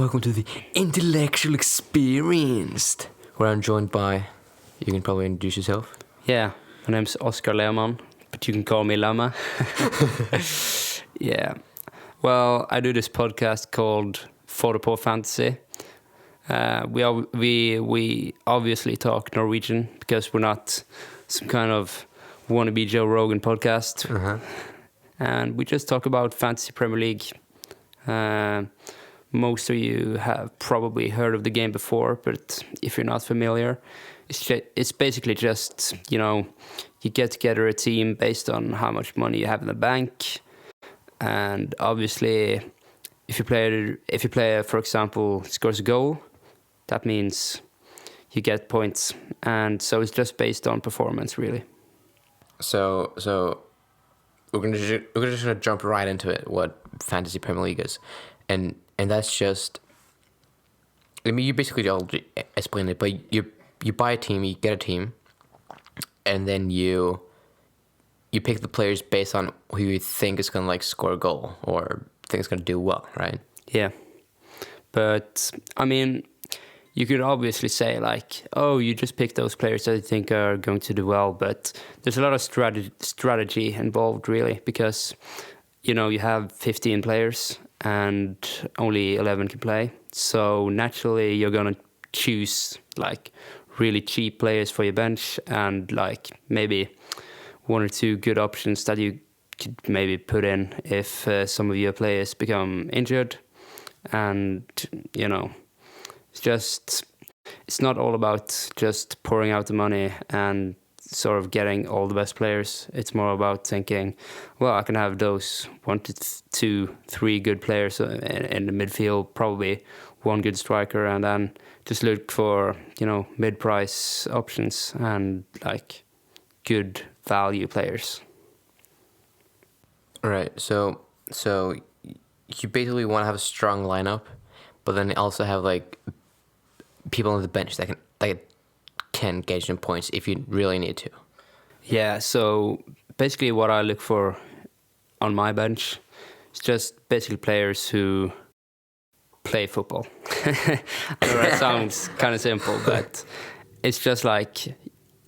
welcome to the Intellectual Experienced, where I'm joined by, you can probably introduce yourself. Yeah, my name's Oskar Lehmann, but you can call me Lama. Yeah, well, I do this podcast called For the Poor Fantasy. We obviously talk Norwegian because we're not some kind of wannabe Joe Rogan podcast. And we just talk about Fantasy Premier League. Most of you have probably heard of the game before, but if you're not familiar, it's basically just, you get together a team based on how much money you have in the bank. And obviously, if a player, for example, scores a goal, that means you get points. And so it's just based on performance, really. So we're gonna jump right into it. What Fantasy Premier League is, and that's just. I mean, you basically already explained it, but you buy a team, you get a team, and then you pick the players based on who you think is gonna score a goal or think is gonna do well, right? Yeah, but I mean, you could obviously say oh, you just pick those players that you think are going to do well, but there's a lot of strategy involved, really, because you have 15 players and only 11 can play, so naturally you're gonna choose really cheap players for your bench and maybe one or two good options that you could maybe put in if some of your players become injured. And it's not all about just pouring out the money and sort of getting all the best players. It's more about thinking, well, I can have those 1 to 2, 3 good players in the midfield, probably one good striker, and then just look for mid-price options and good value players. Right. So you basically want to have a strong lineup, but then also have people on the bench that can get you points if you really need to. Yeah. So basically, what I look for on my bench is just basically players who play football. I know that sounds kind of simple, but it's just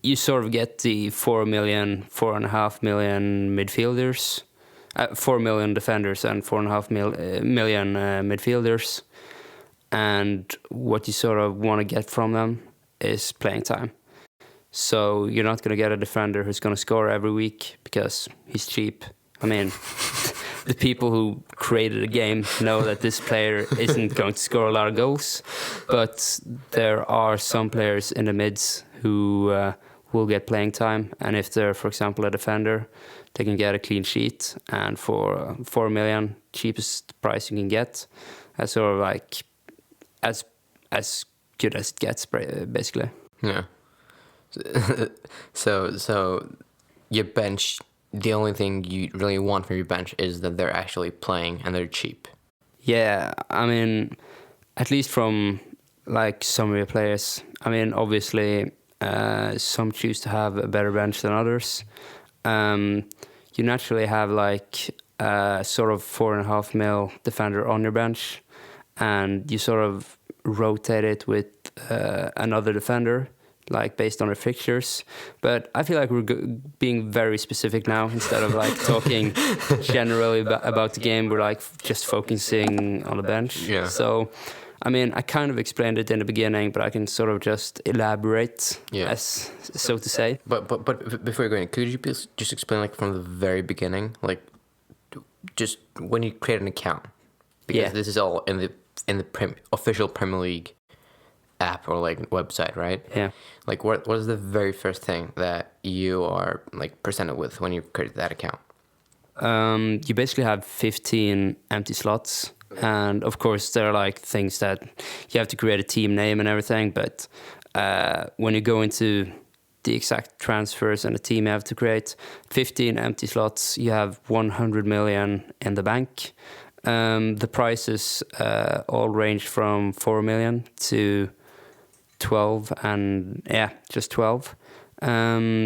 you sort of get the 4 million, 4.5 million midfielders, 4 million defenders and 4.5 million midfielders. And what you sort of want to get from them is playing time. So you're not going to get a defender who's going to score every week because he's cheap. I mean, the people who created the game know that this player isn't going to score a lot of goals. But there are some players in the mids who will get playing time. And if they're, for example, a defender, they can get a clean sheet. And for 4 million, cheapest price you can get, that's sort of as good as it gets, basically. Yeah. So your bench, the only thing you really want from your bench is that they're actually playing and they're cheap. Yeah, I mean, at least from some of your players. I mean, obviously, some choose to have a better bench than others. You naturally have sort of 4.5 mil defender on your bench, and you sort of rotate it with another defender, based on the fixtures. But I feel like we're being very specific now. Instead of talking generally about the game, we're just focusing on the bench. Yeah. So, I mean, I kind of explained it in the beginning, but I can sort of just elaborate, as so to say. But before you go in, could you just explain from the very beginning, just when you create an account, because this is all in the official Premier League app or website, right? Yeah. What is the very first thing that you are presented with when you create that account? You basically have 15 empty slots, and of course there are things that you have to create a team name and everything. But when you go into the exact transfers and the team you have to create, 15 empty slots, you have 100 million in the bank. The prices all range from 4 million to 12, and just 12.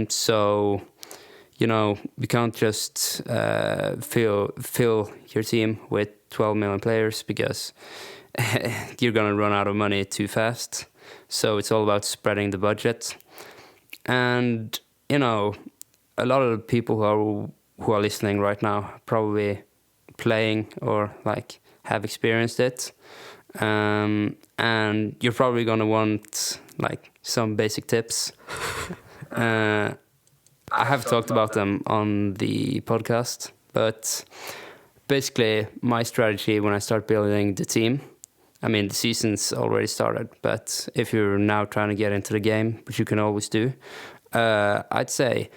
So we can't just fill your team with 12 million players, because you're gonna run out of money too fast. So it's all about spreading the budget. And you know, a lot of the people who are listening right now probably playing or like have experienced it, and you're probably gonna want like some basic tips. I have talked about them on the podcast, but basically my strategy when I start building the team, I mean the season's already started, but if you're now trying to get into the game, which you can always do, I'd say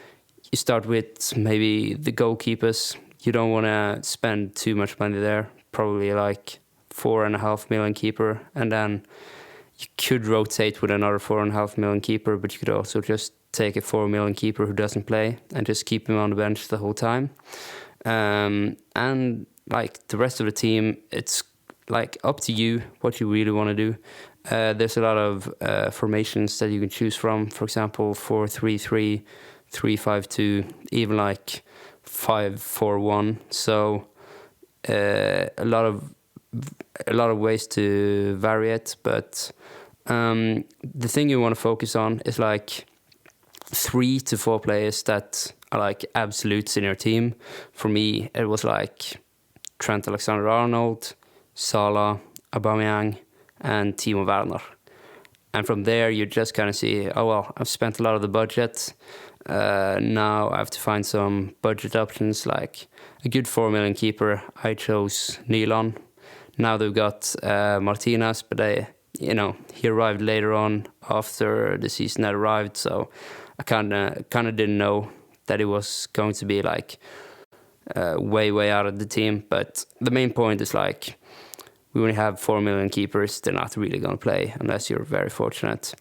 you start with maybe the goalkeepers. You don't want to spend too much money there, probably like 4.5 million keeper, and then you could rotate with another 4.5 million keeper, but you could also just take a 4 million keeper who doesn't play and just keep him on the bench the whole time. And like the rest of the team, it's like up to you what you really want to do. There's a lot of formations that you can choose from. For example, 4-3-3, 3-5-2, even like 5-4-1. So a lot of ways to vary it, but the thing you want to focus on is like 3 to 4 players that are like absolutes in your team. For me, it was like Trent Alexander-Arnold, Salah, Aubameyang, and Timo Werner. And from there, you just kind of see, oh well, I've spent a lot of the budget. Now I have to find some budget options, like a good 4 million keeper. I chose Lehmann. Now they've got Martinez, but he arrived later on after the season had arrived, so I kind of didn't know that it was going to be like way out of the team. But the main point is like we only have 4 million keepers. They're not really going to play unless you're very fortunate.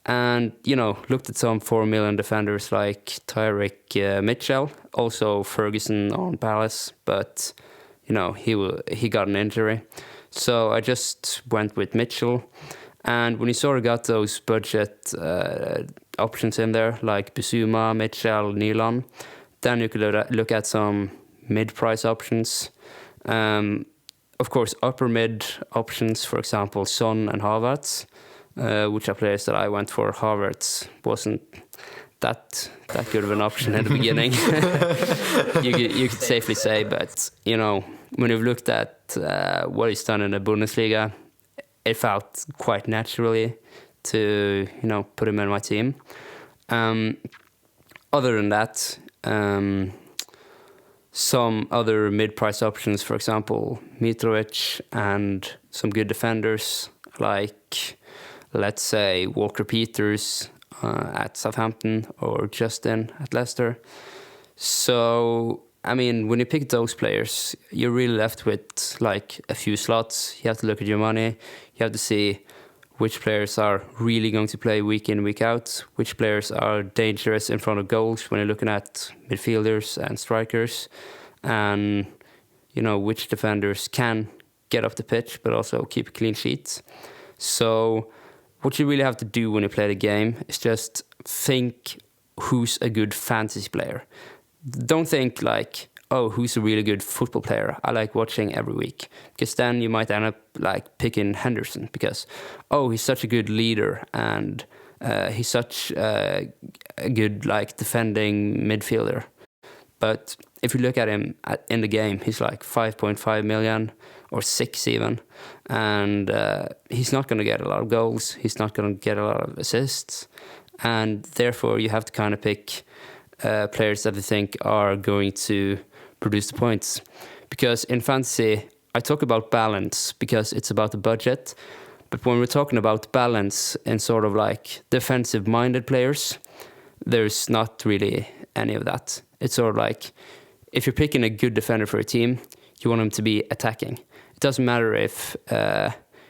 And looked at some 4 million defenders like Tyreek Mitchell, also Ferguson on Palace, but he got an injury. So I just went with Mitchell. And when you sort of got those budget options in there, like Bissouma, Mitchell, Nealon, then you could look at some mid-price options. Of course, upper mid options, for example, Son and Havertz, which are players that I went for. Havertz wasn't that good of an option in the beginning, you could safely say. But when you've looked at what he's done in the Bundesliga, it felt quite naturally to put him in my team. Other than that, some other mid-price options, for example, Mitrovic, and some good defenders like, let's say, Walker Peters at Southampton or Justin at Leicester. So, I mean, when you pick those players, you're really left with like a few slots. You have to look at your money. You have to see which players are really going to play week in, week out, which players are dangerous in front of goals when you're looking at midfielders and strikers, and which defenders can get off the pitch but also keep a clean sheet. So what you really have to do when you play the game is just think who's a good fantasy player. Don't think like, oh, who's a really good football player I like watching every week, because then you might end up like picking Henderson because, oh, he's such a good leader and he's such a good like defending midfielder. But if you look at him in the game, he's like 5.5 million or 6 even, and he's not going to get a lot of goals. He's not going to get a lot of assists, and therefore you have to kind of pick players that you think are going to produce the points. Because in fantasy, I talk about balance because it's about the budget. But when we're talking about balance in sort of like defensive-minded players, there's not really any of that. It's sort of like, if you're picking a good defender for a team, you want him to be attacking. It doesn't matter if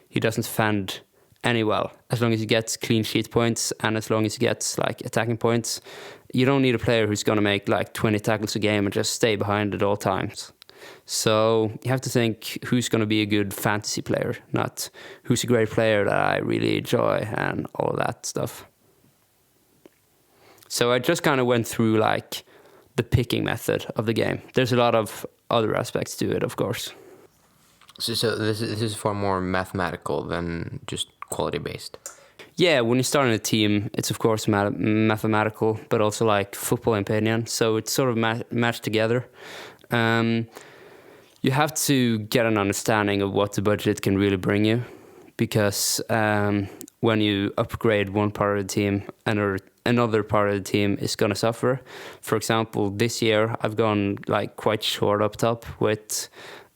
he doesn't defend any well, as long as he gets clean sheet points and as long as he gets like attacking points. You don't need a player who's going to make like 20 tackles a game and just stay behind at all times. So you have to think who's going to be a good fantasy player, not who's a great player that I really enjoy and all of that stuff. So I just kind of went through like the picking method of the game. There's a lot of other aspects to it, of course. So this is far more mathematical than just quality based. Yeah, when you start in a team, it's of course mathematical, but also like football opinion. So it's sort of matched together. You have to get an understanding of what the budget can really bring you, because when you upgrade one part of the team, another part of the team is going to suffer. For example, this year I've gone like quite short up top with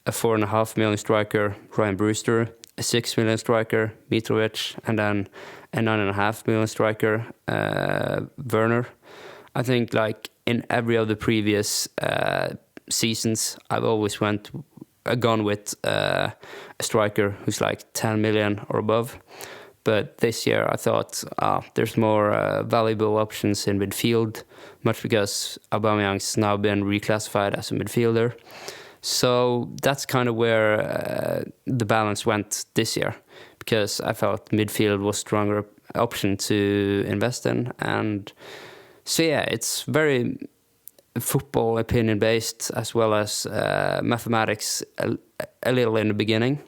a 4.5 million striker, Ryan Brewster, a 6 million striker, Mitrovic, and then a 9.5 million striker, Werner. I think like in every of the previous seasons, I've always gone with a striker who's like 10 million or above. But this year I thought there's more valuable options in midfield, much because Aubameyang's now been reclassified as a midfielder. So that's kind of where the balance went this year, because I felt midfield was a stronger option to invest in. And so yeah, it's very football opinion based as well as mathematics a little in the beginning.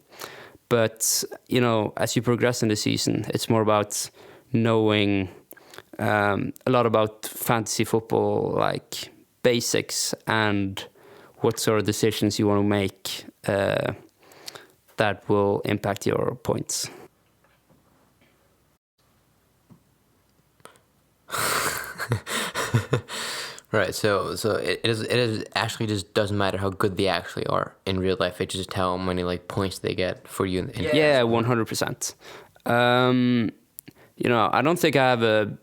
But, you know, as you progress in the season, it's more about knowing a lot about fantasy football, like basics, and what sort of decisions you want to make that will impact your points. Right, so it is actually just doesn't matter how good they actually are in real life. It's just how many like points they get for you. Yeah, 100%. You know, I don't think I have a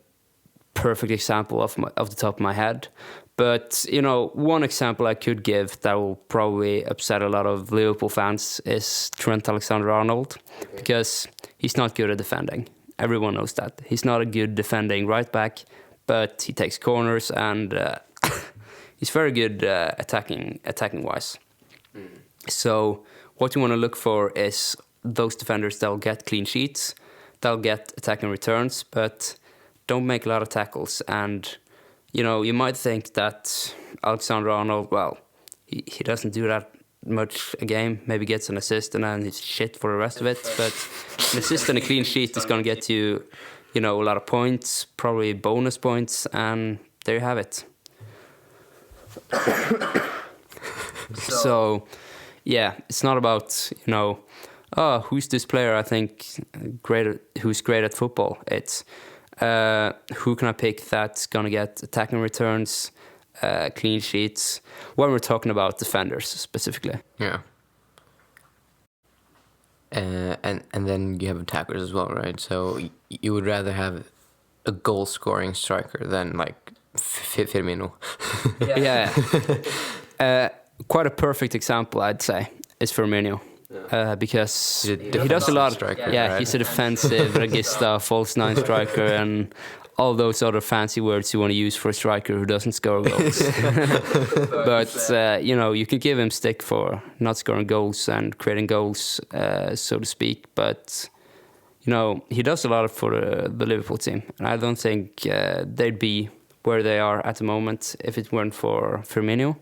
perfect example off the top of my head, but you know, one example I could give that will probably upset a lot of Liverpool fans is Trent Alexander-Arnold, because he's not good at defending. Everyone knows that he's not a good defending right back. But he takes corners and he's very good attacking wise. So what you want to look for is those defenders that'll get clean sheets, that'll get attacking returns, but don't make a lot of tackles. And you know, you might think that Alexander-Arnold, well, he doesn't do that much a game, maybe gets an assist and then he's shit for the rest of it. But an assist and a clean sheet is going to get you, you know, a lot of points, probably bonus points, and there you have it. So, yeah, it's not about, you know, who's this player I think who's great at football. It's who can I pick that's going to get attacking returns, clean sheets, when we're talking about defenders specifically. Yeah. And then you have attackers as well, right? So you would rather have a goal-scoring striker than like Firmino. Yeah. Quite a perfect example, I'd say, is Firmino. Because he does a lot. Striker, right? He's a defensive regista, false nine striker, and all those other fancy words you want to use for a striker who doesn't score goals. But you know, you can give him stick for not scoring goals and creating goals, so to speak. But you know, he does a lot for the Liverpool team, and I don't think they'd be where they are at the moment if it weren't for Firmino.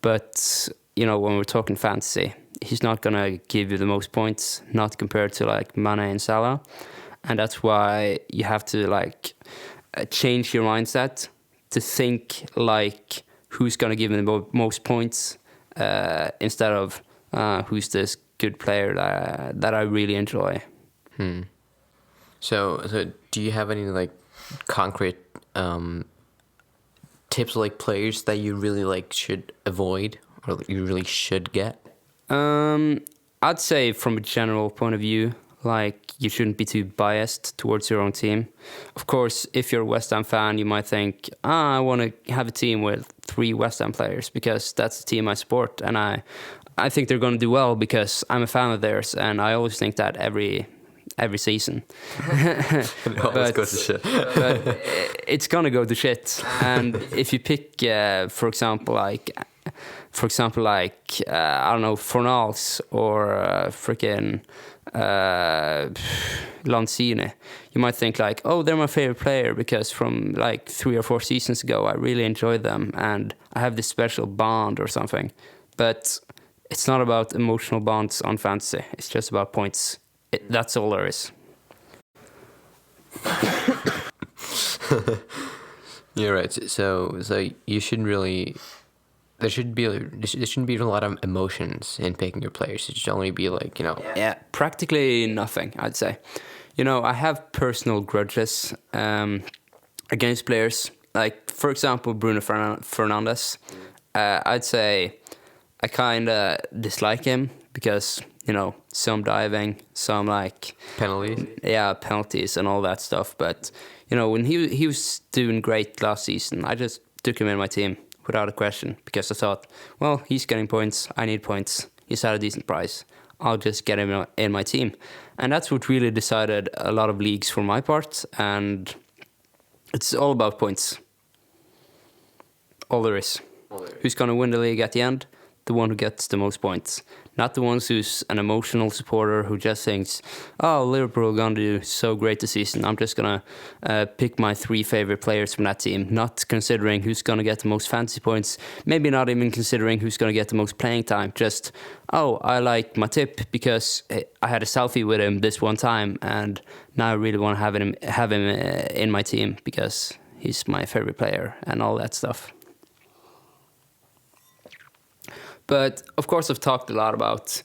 But you know, when we're talking fantasy, he's not gonna give you the most points, not compared to like Mane and Salah. And that's why you have to like change your mindset to think like who's going to give him the most points instead of who's this good player that I really enjoy. So do you have any like concrete tips like players that you really like should avoid or you really should get? I'd say from a general point of view, like you shouldn't be too biased towards your own team. Of course, if you're a West Ham fan, you might think, I want to have a team with 3 West Ham players because that's the team I support, and I think they're going to do well because I'm a fan of theirs, and I always think that every season. It always goes to shit. But it's going to go to shit. And if you pick, for example, like I don't know, Fornals or freaking Lanzini, you might think like, oh, they're my favorite player because from like 3 or 4 seasons ago I really enjoyed them and I have this special bond or something. But it's not about emotional bonds on fantasy. It's just about points. That's all there is. You're right. So you shouldn't really. There shouldn't be a lot of emotions in picking your players. It should only be like, Yeah, practically nothing, I'd say. I have personal grudges against players. Like, for example, Bruno Fernandes. I'd say I kind of dislike him because, some diving, some like... penalties. Yeah, penalties and all that stuff. But, when he was doing great last season, I just took him in my team without a question because I thought, well, he's getting points, I need points, he's at a decent price, I'll just get him in my team. And that's what really decided a lot of leagues for my part, and it's all about points. All there is. Who's going to win the league at the end? The one who gets the most points. Not the ones who's an emotional supporter who just thinks, oh, Liverpool are going to do so great this season, I'm just going to pick my 3 favorite players from that team, not considering who's going to get the most fantasy points, maybe not even considering who's going to get the most playing time, just, oh, I like Matip because I had a selfie with him this one time, and now I really want to have him in my team because he's my favorite player and all that stuff. But of course, I've talked a lot about,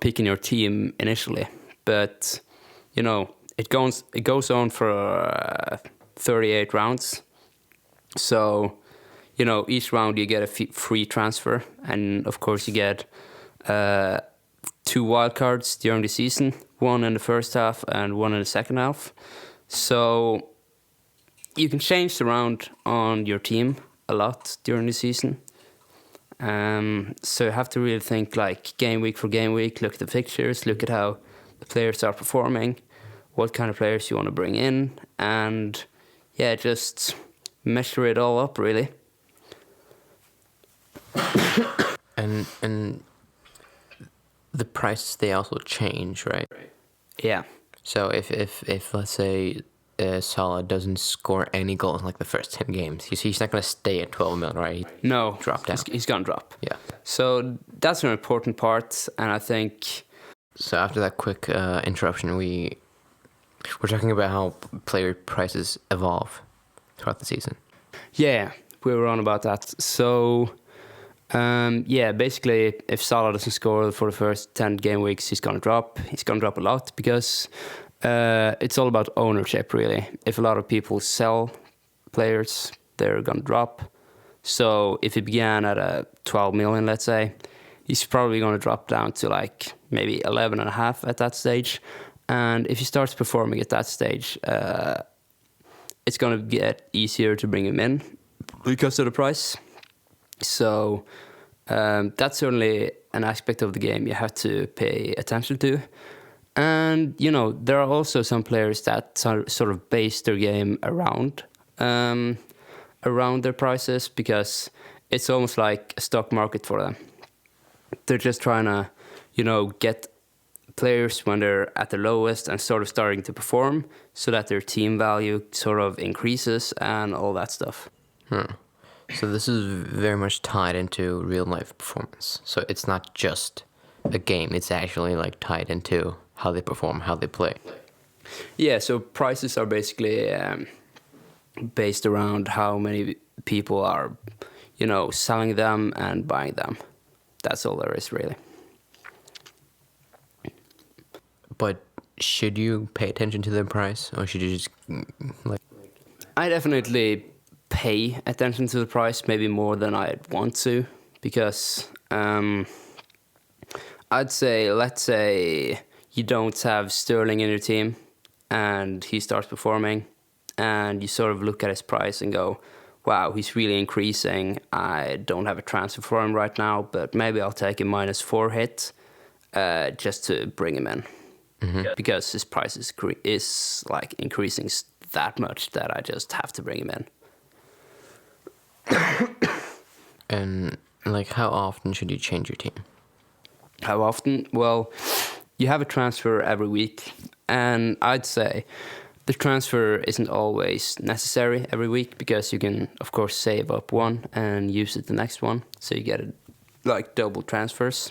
picking your team initially. But, it goes on for 38 rounds. So, each round you get a free transfer. And of course, you get 2 wildcards during the season, 1 in the first half and 1 in the second half. So you can change around on your team a lot during the season. So you have to really think like game week for game week, look at the fixtures, look at how the players are performing, what kind of players you want to bring in, and yeah, just measure it all up really. And the prices, they also change, right? Yeah. So if let's say Salah doesn't score any goals in like the first 10 games, he's not going to stay at 12 million, right? No, drop down. He's going to drop. Yeah. So that's an important part, and I think... So after that quick interruption, we're talking about how player prices evolve throughout the season. Yeah, we were on about that. So, basically, if Salah doesn't score for the first 10 game weeks, he's going to drop. He's going to drop a lot because it's all about ownership, really. If a lot of people sell players, they're going to drop. So if he began at a 12 million, let's say, he's probably going to drop down to like maybe 11.5 at that stage. And if he starts performing at that stage, it's going to get easier to bring him in because of the price. So that's certainly an aspect of the game you have to pay attention to. And, there are also some players that sort of base their game around their prices because it's almost like a stock market for them. They're just trying to, get players when they're at the lowest and sort of starting to perform so that their team value sort of increases and all that stuff. So this is very much tied into real life performance. So it's not just a game, it's actually like tied into how they perform, how they play. Yeah, so prices are basically based around how many people are, selling them and buying them. That's all there is, really. But should you pay attention to the price, or should you just like? I definitely pay attention to the price, maybe more than I'd want to, because I'd say, let's say you don't have Sterling in your team, and he starts performing, and you sort of look at his price and go, wow, he's really increasing. I don't have a transfer for him right now, but maybe I'll take a -4 hit just to bring him in. Mm-hmm. Because his price is like increasing that much that I just have to bring him in. And like, how often should you change your team? How often? Well, you have a transfer every week, and I'd say the transfer isn't always necessary every week because you can, of course, save up one and use it the next one, so you get like double transfers.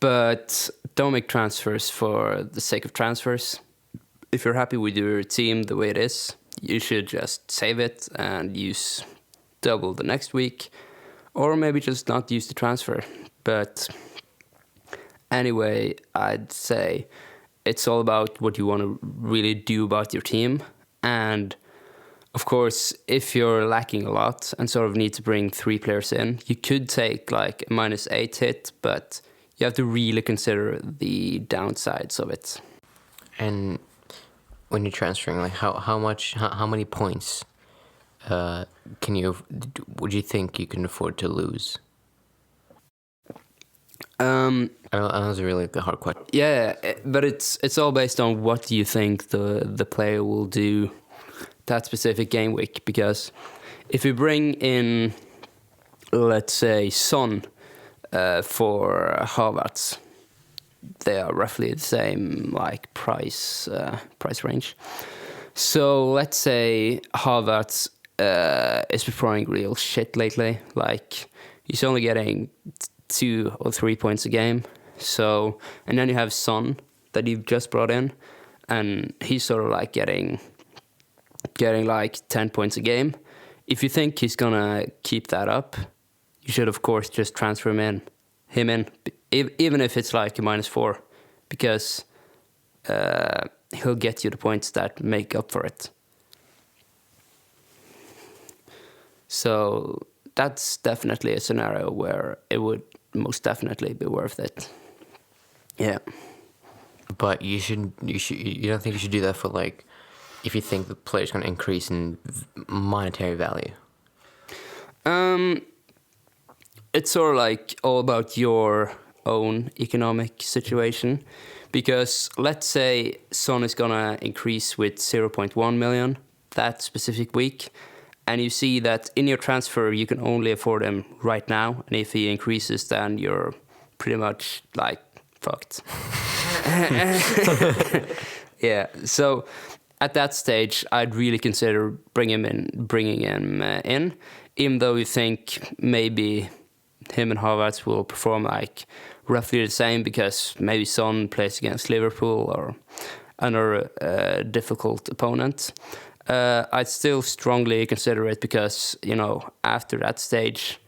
But don't make transfers for the sake of transfers. If you're happy with your team the way it is, you should just save it and use double the next week, or maybe just not use the transfer. But anyway, I'd say it's all about what you want to really do about your team. And of course, if you're lacking a lot and sort of need to bring 3 players in, you could take like a -8 hit, but you have to really consider the downsides of it. And when you're transferring, like how many points would you think you can afford to lose? I know that was a really hard question. Yeah, but it's all based on what do you think the player will do that specific game week. Because if you bring in, let's say, Son for Havertz, they are roughly the same like price range. So let's say Havertz is performing real shit lately. Like he's only getting 2 or 3 points a game. So, and then you have Son that you've just brought in, and he's sort of like getting like 10 points a game. If you think he's gonna keep that up, you should of course just transfer him in, even if it's like a -4, because he'll get you the points that make up for it. So that's definitely a scenario where it would most definitely be worth it. Yeah. But you don't think you should do that for like, if you think the player's going to increase in monetary value? It's sort of like all about your own economic situation, because let's say Son is gonna increase with 0.1 million that specific week, and you see that in your transfer you can only afford him right now, and if he increases then you're pretty much like fucked. Yeah, so at that stage I'd really consider bringing him in, even though you think maybe him and Havertz will perform like roughly the same, because maybe Son plays against Liverpool or another difficult opponent. I'd still strongly consider it, because, you know, after that stage,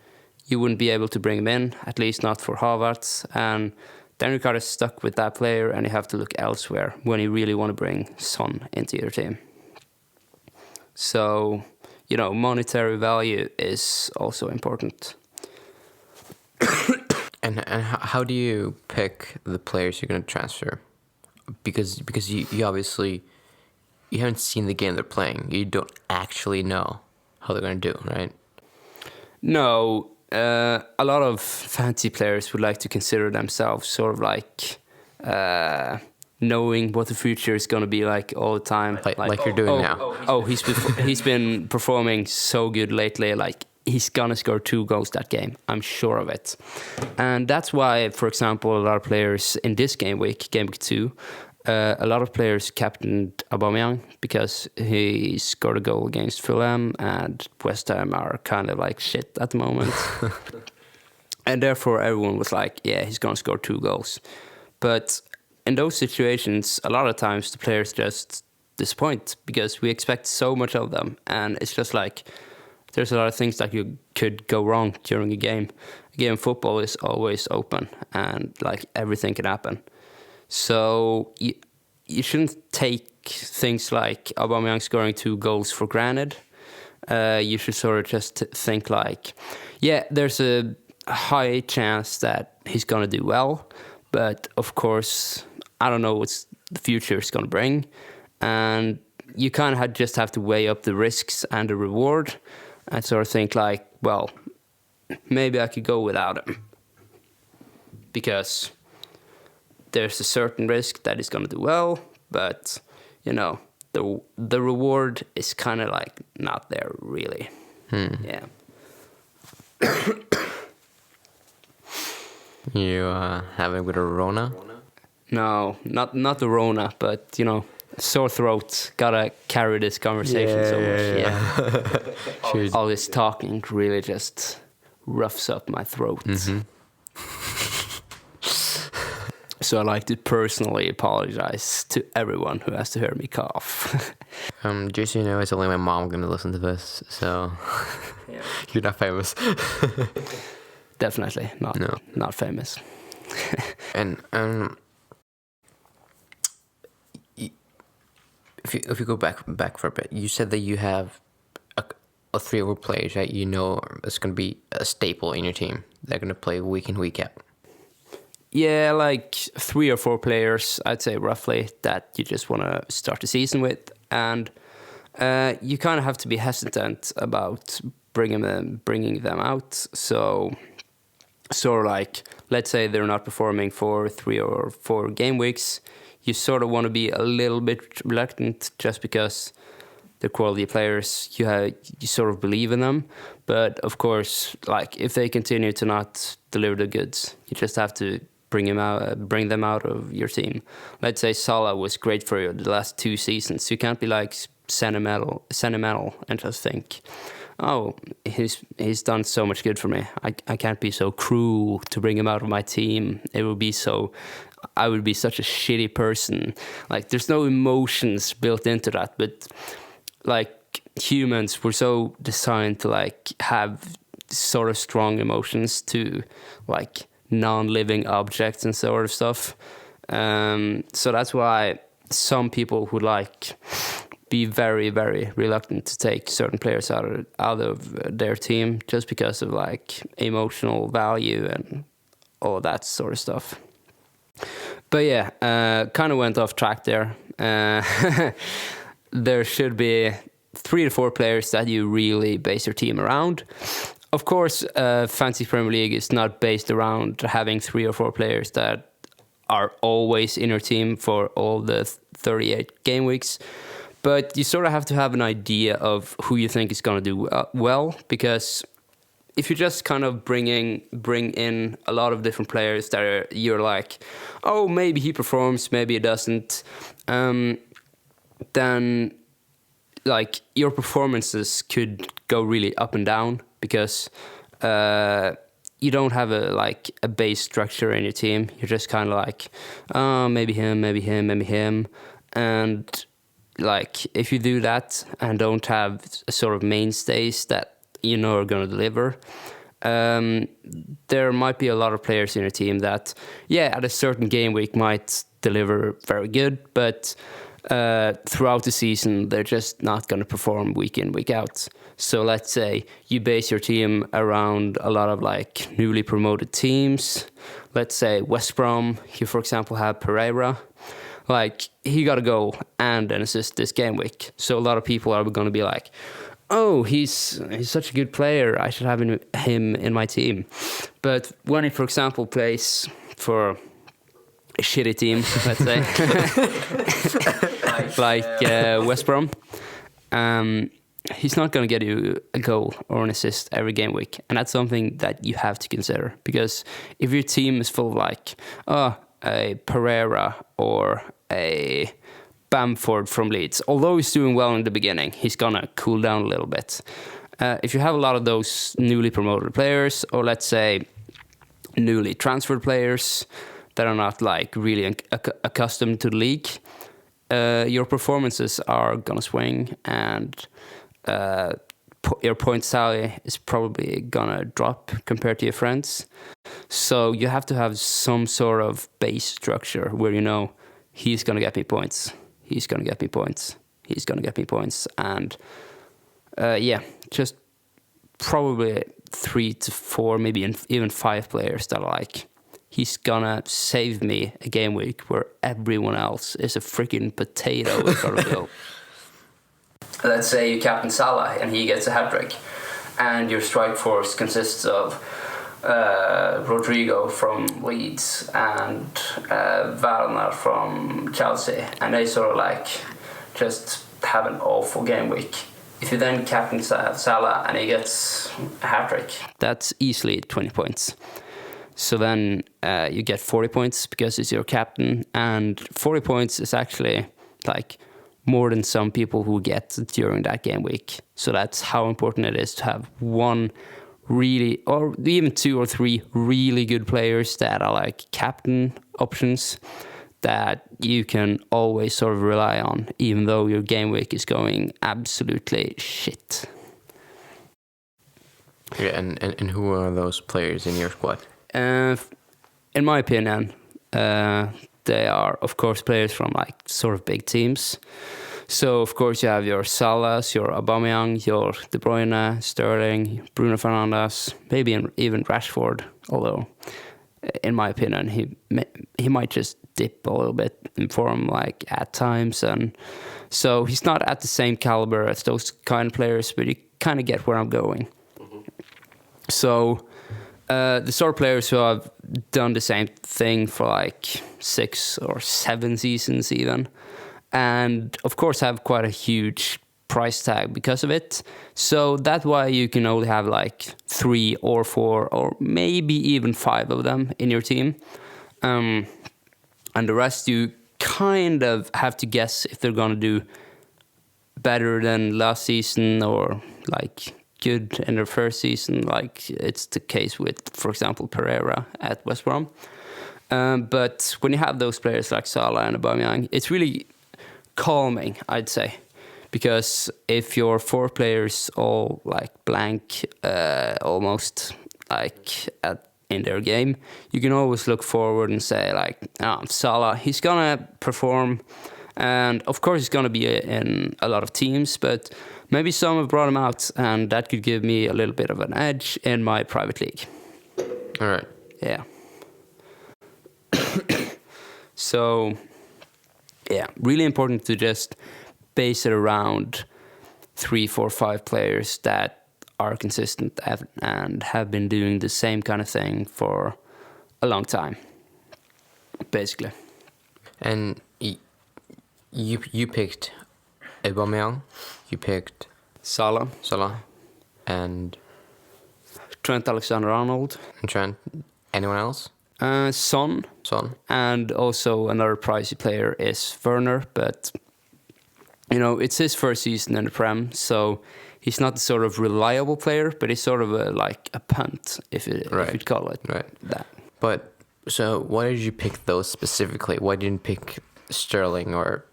you wouldn't be able to bring him in, at least not for Havertz, and then you're kind of stuck with that player and you have to look elsewhere when you really want to bring Son into your team. So, you know, monetary value is also important. And how do you pick the players you're going to transfer? Because you obviously, you haven't seen the game they're playing. You don't actually know how they're going to do, right? No, a lot of fantasy players would like to consider themselves sort of like knowing what the future is going to be like all the time. Like you're doing now. He's been performing so good lately. Like he's gonna score 2 goals that game. I'm sure of it. And that's why, for example, a lot of players in this game week 2, a lot of players captained Aubameyang, because he scored a goal against Fulham, and West Ham are kind of like shit at the moment. And therefore everyone was like, yeah, he's gonna score 2 goals. But in those situations, a lot of times the players just disappoint, because we expect so much of them, and it's just like, there's a lot of things that you could go wrong during a game. A game of football is always open, and like everything can happen. So you shouldn't take things like Aubameyang scoring 2 goals for granted. You should sort of just think like, yeah, there's a high chance that he's going to do well, but of course, I don't know what the future is going to bring. And you kind of just have to weigh up the risks and the reward, and sort of think like, well, maybe I could go without him, because there's a certain risk that he's going to do well, but, you know, the reward is kind of like not there really. Yeah. You having with a Rona? No, not the Rona, but, you know, sore throat. Gotta carry this conversation so much. Yeah. All this talking really just roughs up my throat. Mm-hmm. So I like to personally apologize to everyone who has to hear me cough. Just so you know, it's only my mom gonna listen to this, so you're not famous. Definitely not famous. And if you go back for a bit, you said that you have a 3 or 4 players that you know is gonna be a staple in your team. They're gonna play week in, week out. Yeah, like 3 or 4 players, I'd say roughly, that you just want to start the season with. And you kind of have to be hesitant about bringing them out. So like, let's say they're not performing for 3 or 4 game weeks. You sort of want to be a little bit reluctant just because they're quality players. You sort of believe in them. But of course, like, if they continue to not deliver the goods, you just have to bring them out of your team. Let's say Salah was great for you the last 2 seasons. You can't be like sentimental and just think, oh, he's done so much good for me. I can't be so cruel to bring him out of my team. I would be such a shitty person. Like, there's no emotions built into that, but like, humans were so designed to like have sort of strong emotions to like non-living objects and sort of stuff. So that's why some people would like be very, very reluctant to take certain players out of their team just because of like emotional value and all that sort of stuff. But yeah, kind of went off track there. There should be 3 to 4 players that you really base your team around. Of course, Fantasy Premier League is not based around having 3 or 4 players that are always in your team for all the 38 game weeks. But you sort of have to have an idea of who you think is going to do well, because if you just kind of bring in a lot of different players that you're like, oh, maybe he performs, maybe he doesn't, then like your performances could go really up and down because you don't have a base structure in your team. You're just kind of like, oh, maybe him, and like if you do that and don't have a sort of mainstays that you know are going to deliver, there might be a lot of players in your team that, at a certain game week might deliver very good, but throughout the season they're just not going to perform week in, week out. So let's say you base your team around a lot of like newly promoted teams. Let's say West Brom, you for example have Pereira. Like, he got a goal and an assist this game week. So a lot of people are going to be like, oh, he's such a good player, I should have him in my team. But when he, for example, plays for a shitty team, let's say, like West Brom, he's not going to get you a goal or an assist every game week. And that's something that you have to consider. Because if your team is full of like, a Pereira or a Bamford from Leeds, although he's doing well in the beginning, he's going to cool down a little bit. If you have a lot of those newly promoted players, or let's say newly transferred players that are not like really accustomed to the league, your performances are going to swing, and your point tally is probably going to drop compared to your friends. So you have to have some sort of base structure where you know he's going to get me points, he's going to get me points, he's going to get me points. And just probably 3 to 4, maybe even 5 players that are like, he's going to save me a game week where everyone else is a freaking potato in front of goal. Let's say you captain Salah and he gets a hat-trick, and your strike force consists of Rodrigo from Leeds and Werner from Chelsea, and they sort of like just have an awful game week. If you then captain Salah and he gets a hat-trick, that's easily 20 points. So then you get 40 points because it's your captain, and 40 points is actually like more than some people who get during that game week. So that's how important it is to have one really, or even 2 or 3 really good players that are like captain options that you can always sort of rely on, even though your game week is going absolutely shit. Yeah, and who are those players in your squad? In my opinion, they are, of course, players from like sort of big teams. So, of course, you have your Salahs, your Aubameyang, your De Bruyne, Sterling, Bruno Fernandes, maybe even Rashford, although, in my opinion, he might just dip a little bit in form like at times. And so he's not at the same caliber as those kind of players, but you kind of get where I'm going. So the sort of players who have done the same thing for like 6 or 7 seasons even, and of course have quite a huge price tag because of it. So that's why you can only have like 3 or 4 or maybe even 5 of them in your team. And the rest you kind of have to guess if they're going to do better than last season or like good in their first season, like it's the case with, for example, Pereira at West Brom. But when you have those players like Salah and Aubameyang, it's really calming, I'd say, because if your 4 players all like blank, almost like in their game, you can always look forward and say like, Salah, he's gonna perform, and of course he's gonna be in a lot of teams, but maybe some have brought him out, and that could give me a little bit of an edge in my private league. All right. Yeah. So, yeah, really important to just base it around 3, 4, 5 players that are consistent and have been doing the same kind of thing for a long time, basically. And you picked Aubameyang, you picked Salah, and Trent Alexander-Arnold, Trent. Anyone else? Son, and also another pricey player is Werner, but you know, it's his first season in the Prem, so he's not the sort of reliable player, but he's sort of like a punt, if you'd call it that. But so why did you pick those specifically? Why didn't you pick Sterling or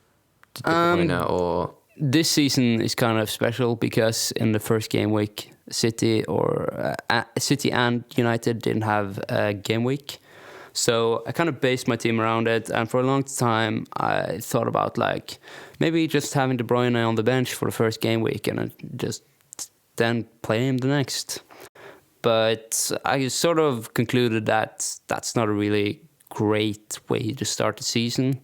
De Bruyne or? This season is kind of special because in the first game week, City and United didn't have a game week. So I kind of based my team around it, and for a long time I thought about like maybe just having De Bruyne on the bench for the first game week and just then play him the next. But I sort of concluded that that's not a really great way to start the season,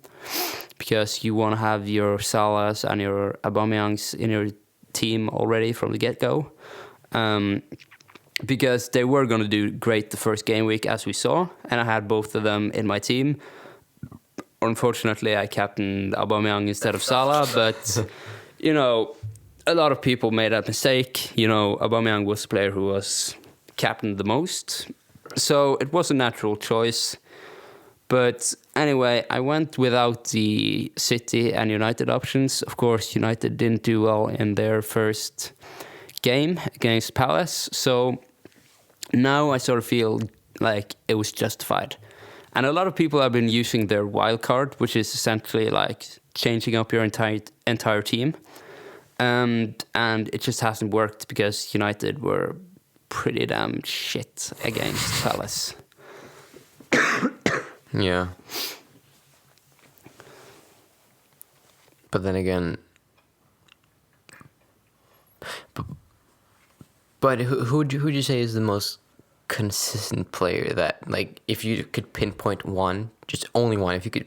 because you want to have your Salahs and your Aubameyangs in your team already from the get-go. Because they were going to do great the first game week, as we saw, and I had both of them in my team. Unfortunately, I captained Aubameyang instead of Salah, but, you know, a lot of people made that mistake. You know, Aubameyang was the player who was captained the most, so it was a natural choice. But anyway, I went without the City and United options. Of course, United didn't do well in their first game against Palace, so now I sort of feel like it was justified. And a lot of people have been using their wild card, which is essentially like changing up your entire team, and it just hasn't worked because United were pretty damn shit against Palace. Yeah. But then again, but who would you say is the most consistent player that, like, if you could pinpoint one, just only one, if you could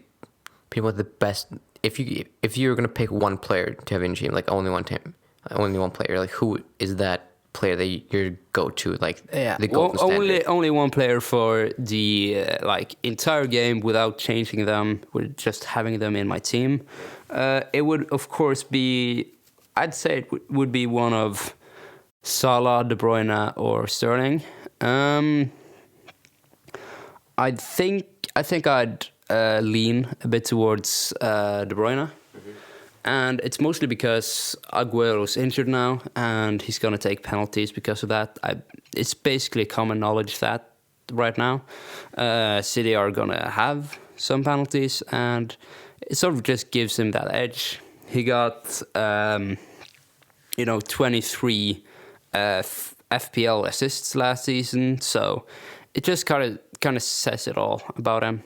pinpoint the best, if you were gonna pick one player to have in your team, like only one team, only one player, like who is that player that your go-to, like the golden standard? Only one player for the like entire game without changing them, with just having them in my team. It would of course be, I'd say it would be one of Salah, De Bruyne, or Sterling. I think I'd lean a bit towards De Bruyne. And it's mostly because Aguero's injured now, and he's going to take penalties because of that. it's basically common knowledge that right now City are gonna have some penalties, and it sort of just gives him that edge. He got 23 FPL assists last season, so it just kind of says it all about him.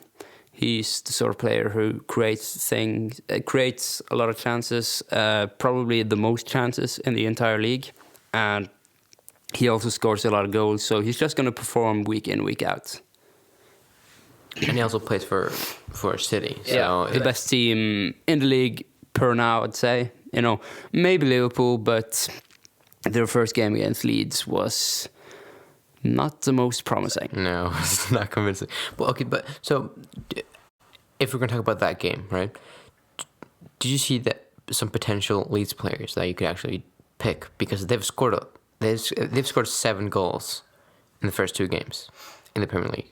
He's the sort of player who creates a lot of chances, probably the most chances in the entire league, and he also scores a lot of goals. So he's just going to perform week in, week out. And he also plays for City. So yeah, the best team in the league per now, I'd say. Maybe Liverpool, but their first game against Leeds was not the most promising. No, it's not convincing. Well, okay, but so if we're going to talk about that game, right? Did you see that some potential Leeds players that you could actually pick, because they've scored 7 goals in the first 2 games in the Premier League?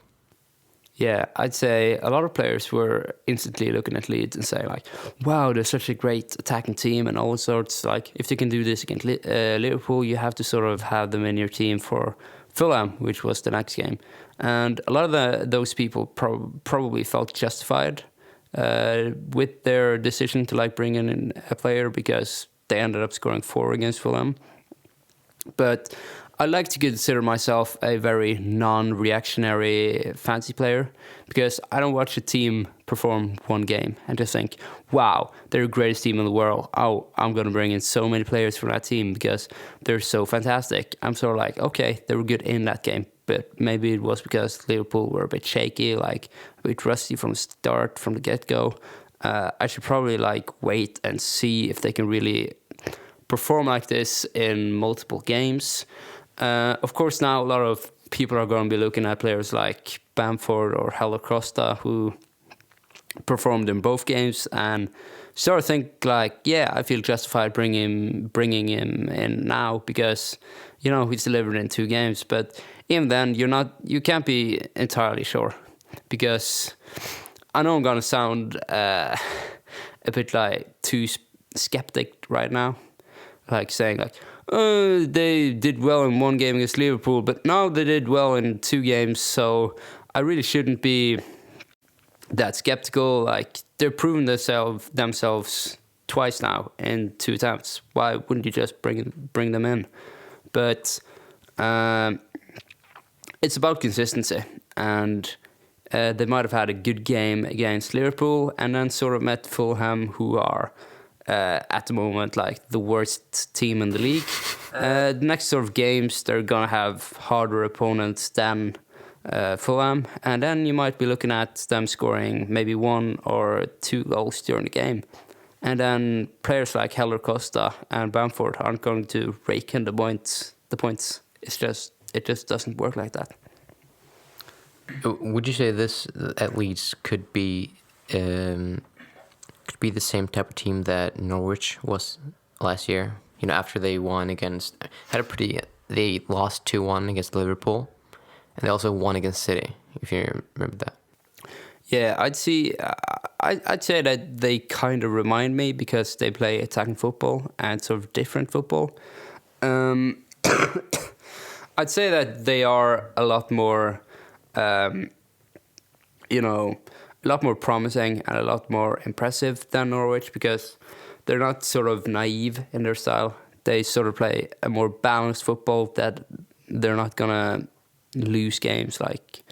Yeah, I'd say a lot of players were instantly looking at Leeds and saying like, wow, they're such a great attacking team and all sorts. Like, if they can do this against Liverpool, you have to sort of have them in your team for Fulham, which was the next game. And a lot of those people probably felt justified with their decision to bring in a player, because they ended up scoring 4 against Fulham. But I like to consider myself a very non-reactionary fantasy player, because I don't watch a team perform one game and just think, wow, they're the greatest team in the world. Oh, I'm going to bring in so many players from that team because they're so fantastic. I'm sort of like, okay, they were good in that game, but maybe it was because Liverpool were a bit shaky, a bit rusty from the start, from the get-go. I should probably wait and see if they can really perform like this in multiple games. Of course, now a lot of people are going to be looking at players like Bamford or Helder Costa, who performed in both games, and sort of think I feel justified bringing him in now, because he's delivered in 2 games. But even then, you can't be entirely sure, because I know I'm going to sound a bit too skeptic right now, saying they did well in 1 game against Liverpool, but now they did well in 2 games, so I really shouldn't be that skeptical. They're proving themselves twice now in 2 attempts. Why wouldn't you just bring them in? But it's about consistency, and they might have had a good game against Liverpool and then sort of met Fulham, who are at the moment the worst team in the league. The next sort of games, they're gonna have harder opponents than Fulham, and then you might be looking at them scoring maybe 1 or 2 goals during the game, and then players like Helder Costa and Bamford aren't going to rake in the points. It just doesn't work like that. Would you say this at least could be the same type of team that Norwich was last year? After they won they lost 2-1 against Liverpool, and they also won against City, if you remember that. Yeah, I'd say that they kind of remind me, because they play attacking football and sort of different football. I'd say that they are a lot more, a lot more promising and a lot more impressive than Norwich, because they're not sort of naive in their style. They sort of play a more balanced football, that they're not gonna lose games like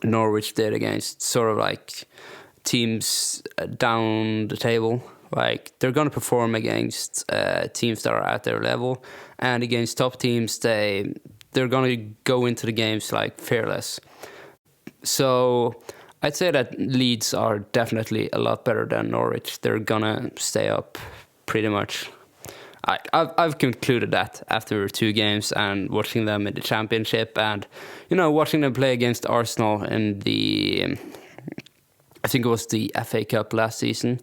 Norwich did against sort of teams down the table. They're gonna perform against teams that are at their level, and against top teams they're gonna go into the games fearless. So I'd say that Leeds are definitely a lot better than Norwich. They're gonna stay up pretty much. I've concluded that after 2 games and watching them in the Championship, and watching them play against Arsenal in the I think it was the FA Cup last season,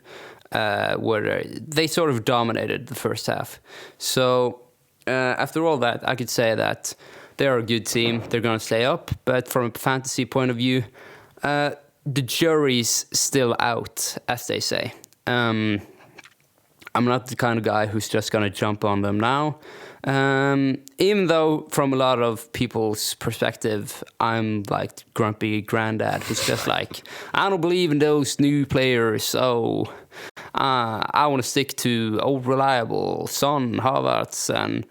where they sort of dominated the first half. So after all that, I could say that they're a good team. They're going to stay up. But from a fantasy point of view, the jury's still out, as they say. I'm not the kind of guy who's just gonna jump on them now. Even though from a lot of people's perspective, I'm like grumpy granddad who's just like, I don't believe in those new players, so I want to stick to old reliable Son, Havertz, and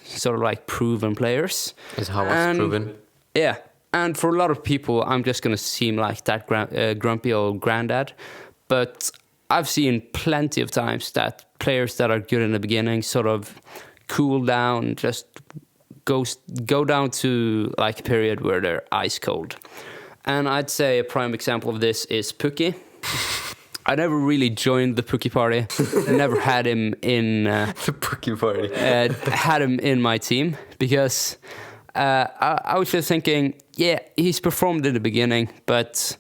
sort of like proven players. Is Havertz proven? Yeah, and for a lot of people, I'm just gonna seem like that grumpy old granddad, but I've seen plenty of times that players that are good in the beginning sort of cool down, just go down to like a period where they're ice cold. And I'd say a prime example of this is Pukki. I never really joined the Pukki party. I never had him in The Pukki party. had him in my team because I was just thinking, yeah, he's performed in the beginning, but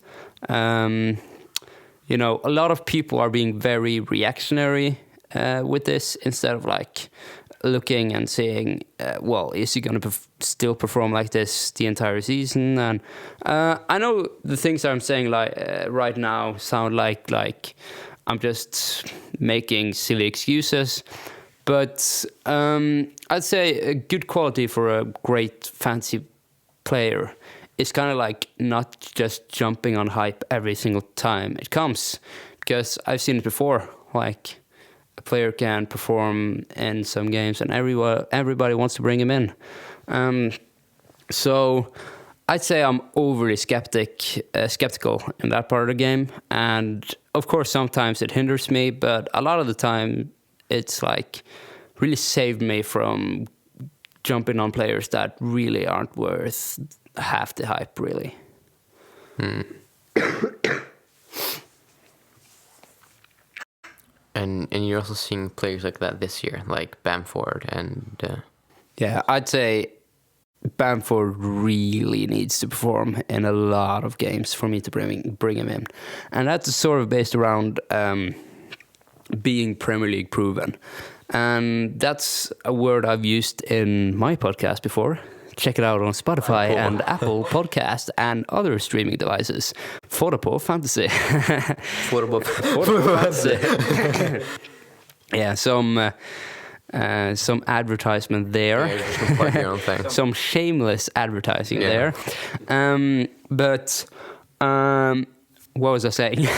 you know, a lot of people are being very reactionary with this instead of like looking and saying, well, is he going to still perform like this the entire season? And I know the things that I'm saying like right now sound like I'm just making silly excuses, but I'd say a good quality for a great fantasy player is kind of like not just jumping on hype every single time it comes, because I've seen it before. Like a player can perform in some games, and everybody wants to bring him in. So I'd say I'm overly skeptical in that part of the game, and of course sometimes it hinders me, but a lot of the time it's like really saved me from jumping on players that really aren't worth half the hype, really. And you're also seeing players like that this year, like Bamford and... Yeah, I'd say Bamford really needs to perform in a lot of games for me to bring him in. And that's sort of based around being Premier League proven. And that's a word I've used in my podcast before. Check it out on Spotify and Apple Podcast and other streaming devices. Fotopå Fantasy. Fotopå Fantasy. Yeah, some advertisement there. Yeah, just gonna plug your own thing. Some shameless advertising there. But what was I saying?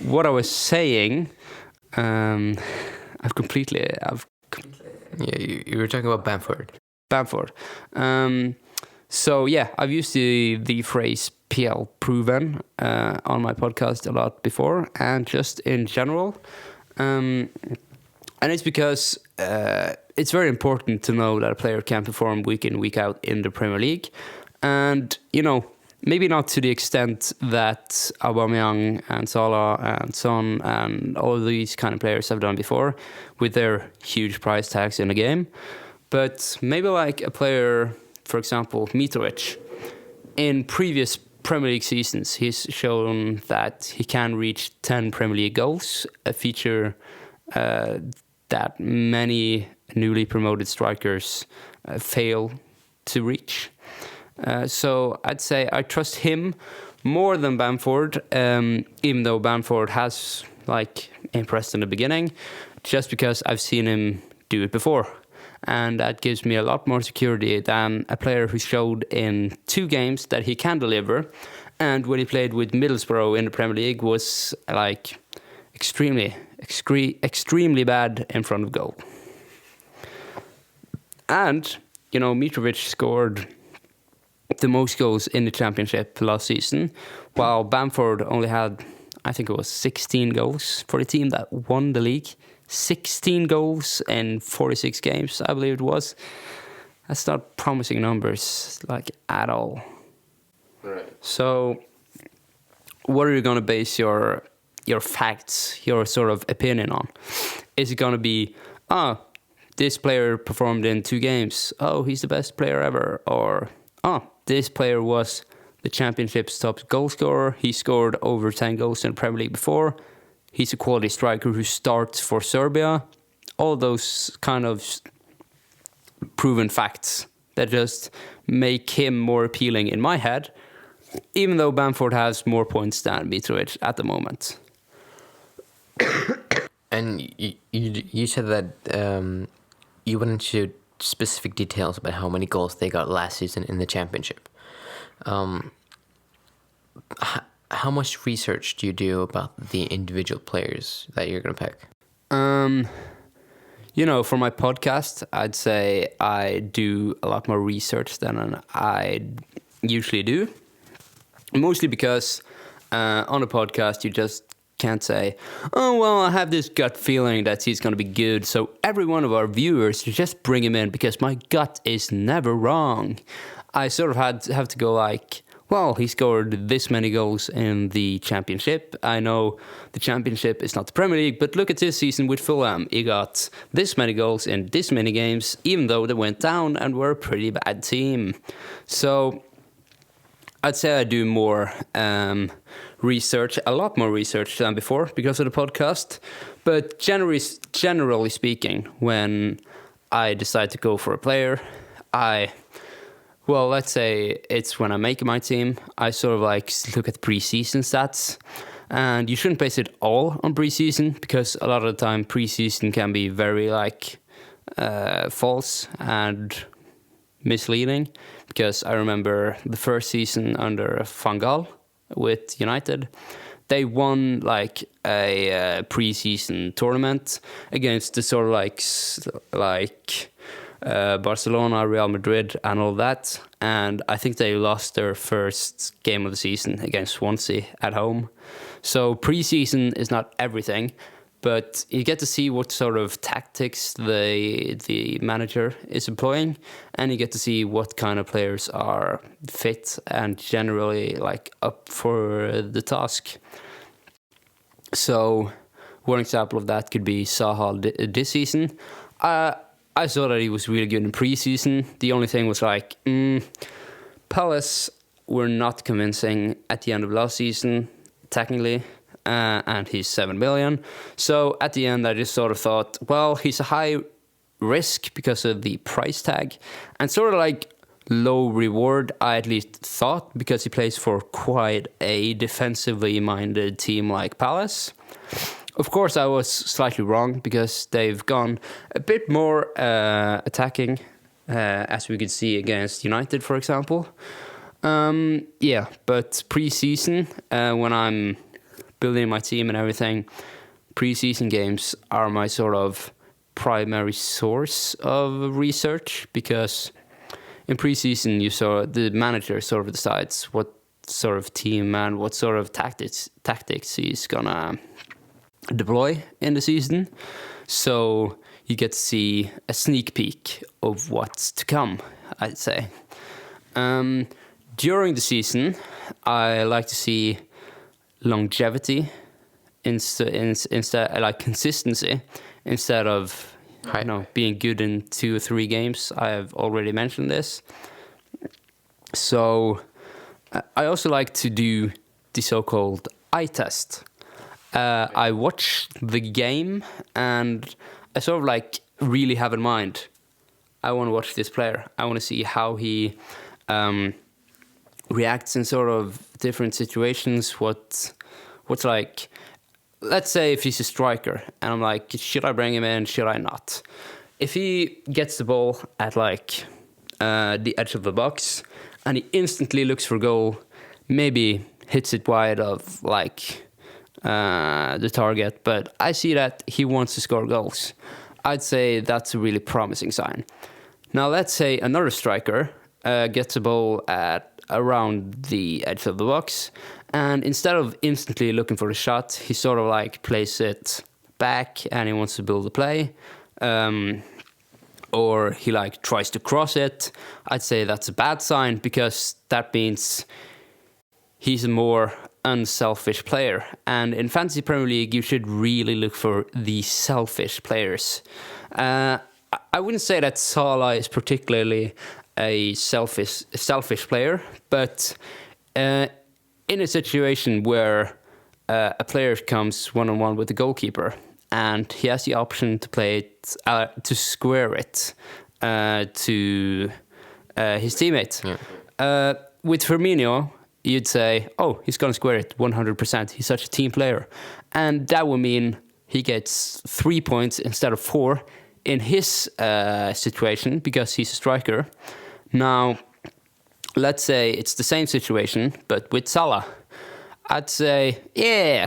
What I was saying, I've completely. Yeah, you were talking about Bamford. So yeah, I've used the phrase PL proven on my podcast a lot before, and just in general. And it's because it's very important to know that a player can perform week in, week out in the Premier League. And, you know, maybe not to the extent that Aubameyang and Salah and Son and all of these kind of players have done before with their huge price tags in the game. But maybe like a player, for example, Mitrovic. In previous Premier League seasons, he's shown that he can reach 10 Premier League goals, a feature that many newly promoted strikers fail to reach. So I'd say I trust him more than Bamford, even though Bamford has like impressed in the beginning, just because I've seen him do it before. And that gives me a lot more security than a player who showed in 2 games that he can deliver. And when he played with Middlesbrough in the Premier League was like extremely bad in front of goal. And, you know, Mitrovic scored the most goals in the Championship last season, while Bamford only had, I think it was 16 goals for the team that won the league. 16 goals in 46 games, I believe it was. That's not promising numbers, like, at all. Right. So, what are you going to base your facts, your sort of opinion on? Is it going to be, this player performed in 2 games. Oh, he's the best player ever. Or, this player was the Championship's top goal scorer. He scored over 10 goals in the Premier League before. He's a quality striker who starts for Serbia. All those kind of proven facts that just make him more appealing in my head, even though Bamford has more points than Mitrovic at the moment. And you said that you went into specific details about how many goals they got last season in the championship. How much research do you do about the individual players that you're going to pick? For my podcast, I'd say I do a lot more research than I usually do. Mostly because on a podcast, you just can't say, oh, well, I have this gut feeling that he's going to be good, so every one of our viewers, just bring him in because my gut is never wrong. I sort of have to go like, well, he scored this many goals in the championship. I know the championship is not the Premier League, but look at this season with Fulham. He got this many goals in this many games, even though they went down and were a pretty bad team. So I'd say I do more research, a lot more research than before because of the podcast. But generally speaking, when I decide to go for a player, let's say it's when I make my team, I sort of like look at preseason stats. And you shouldn't base it all on preseason because a lot of the time preseason can be very false and misleading. Because I remember the first season under Van Gaal with United, they won like a preseason tournament against the sort of like Barcelona, Real Madrid, and all that. And I think they lost their first game of the season against Swansea at home. So preseason is not everything, but you get to see what sort of tactics the manager is employing, and you get to see what kind of players are fit and generally like up for the task. So one example of that could be Zaha this season. I saw that he was really good in preseason. The only thing was like, Palace were not convincing at the end of last season, technically, and he's 7 million. So at the end, I just sort of thought, well, he's a high risk because of the price tag, and sort of like low reward, I at least thought, because he plays for quite a defensively minded team like Palace. Of course, I was slightly wrong because they've gone a bit more attacking, as we could see against United, for example. But pre-season, when I'm building my team and everything, pre-season games are my sort of primary source of research because in pre-season, the manager sort of decides what sort of team and what sort of tactics he's gonna deploy in the season, so you get to see a sneak peek of what's to come, I'd say. During the season, I like to see longevity instead like consistency instead of being good in 2 or 3 games. I have already mentioned this. So I also like to do the so-called eye test. I watch the game and I sort of like really have in mind, I want to watch this player. I want to see how he reacts in sort of different situations. What's like, let's say if he's a striker and I'm like, should I bring him in? Should I not? If he gets the ball at like the edge of the box and he instantly looks for goal, maybe hits it wide of like the target, but I see that he wants to score goals, I'd say that's a really promising sign. Now let's say another striker gets a ball at around the edge of the box, and instead of instantly looking for the shot, he sort of like plays it back and he wants to build a play, or he like tries to cross it. I'd say that's a bad sign because that means he's a more unselfish player. And in Fantasy Premier League, you should really look for the selfish players. I wouldn't say that Salah is particularly a selfish player, but in a situation where a player comes one-on-one with the goalkeeper and he has the option to play it, to square it to his teammate. Yeah. With Firmino, you'd say, oh, he's going to square it 100%. He's such a team player. And that would mean he gets 3 points instead of 4 in his situation because he's a striker. Now, let's say it's the same situation, but with Salah. I'd say,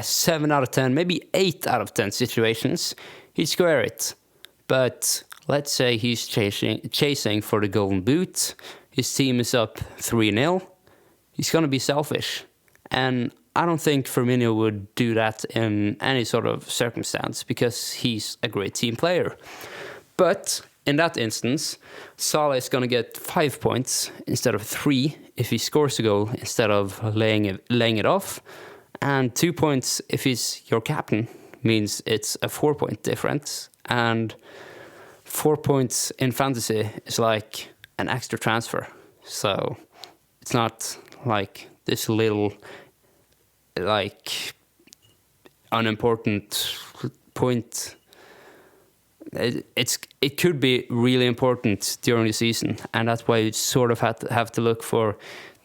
7 out of 10, maybe 8 out of 10 situations, he'd square it. But let's say he's chasing for the golden boot. His team is up 3-0. He's going to be selfish. And I don't think Firmino would do that in any sort of circumstance because he's a great team player. But in that instance, Salah is going to get 5 points instead of 3 if he scores a goal instead of laying it off. And 2 points if he's your captain means it's a 4-point difference. And 4 points in fantasy is like an extra transfer. So it's not like this little, like, unimportant point. It could be really important during the season, and that's why you sort of have to look for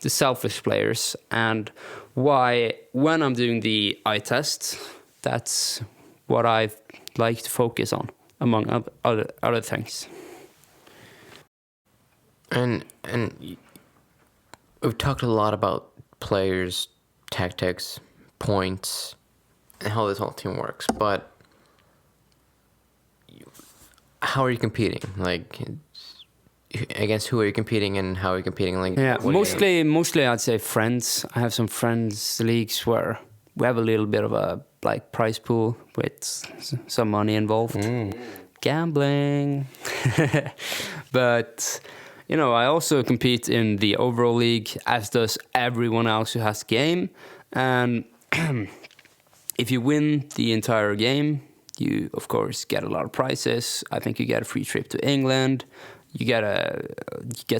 the selfish players, and why when I'm doing the eye test, that's what I like to focus on among other things. And we've talked a lot about players, tactics, points, and how this whole team works, but how are you competing? Like, against who are you competing and how are you competing? Like, mostly I'd say friends. I have some friends leagues where we have a little bit of a like prize pool with some money involved. Gambling. But I also compete in the overall league, as does everyone else who has the game. And if you win the entire game, you, of course, get a lot of prizes. I think you get a free trip to England. You get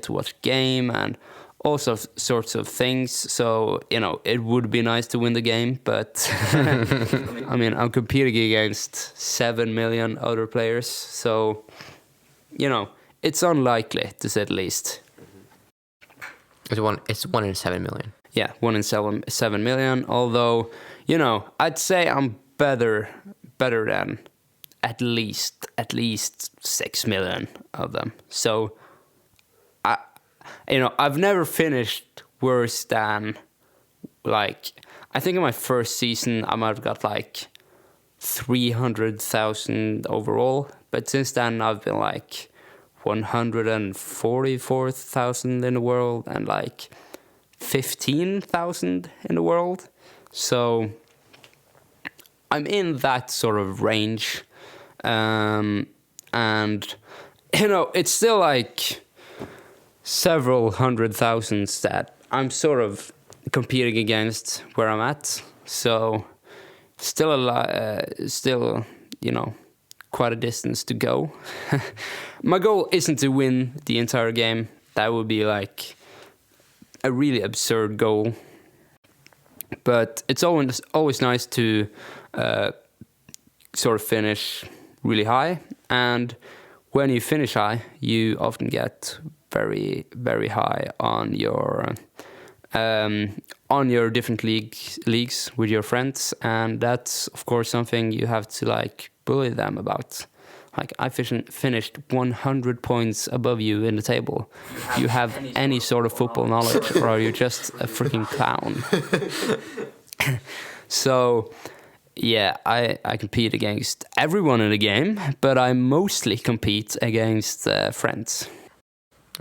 to watch a game and all sorts of things. So, it would be nice to win the game. But, I mean, I'm competing against 7 million other players. So, it's unlikely, to say the least. It's 1 in 7 million. Yeah, 1 in 7 million. Although, I'd say I'm better than at least 6 million of them. So, I've never finished worse than, like, I think in my first season I might have got like 300,000 overall. But since then I've been like 144,000 in the world and like 15,000 in the world. So I'm in that sort of range. And, it's still like several hundred thousands that I'm sort of competing against where I'm at. So still quite a distance to go. My goal isn't to win the entire game. That would be like a really absurd goal. But it's always nice to sort of finish really high, and when you finish high, you often get very, very high on your different leagues with your friends, and that's of course something you have to like bully them about. Like, I finished 100 points above you in the table. You have any sort of football knowledge, or are you just a freaking clown? So, yeah, I compete against everyone in the game, but I mostly compete against friends.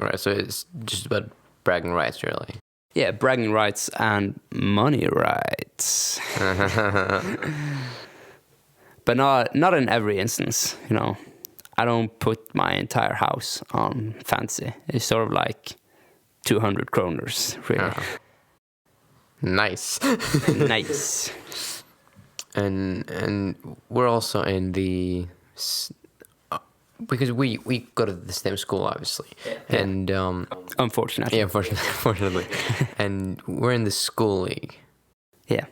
All right, so it's just about bragging rights, really. Yeah, bragging rights and money rights. But not in every instance, I don't put my entire house on fantasy. It's sort of like 200 kroners, really. Nice. Nice. And we're also in the... Because we go to the same school, obviously. Yeah. And... Unfortunately. Yeah, unfortunately. And we're in the school league. Yeah.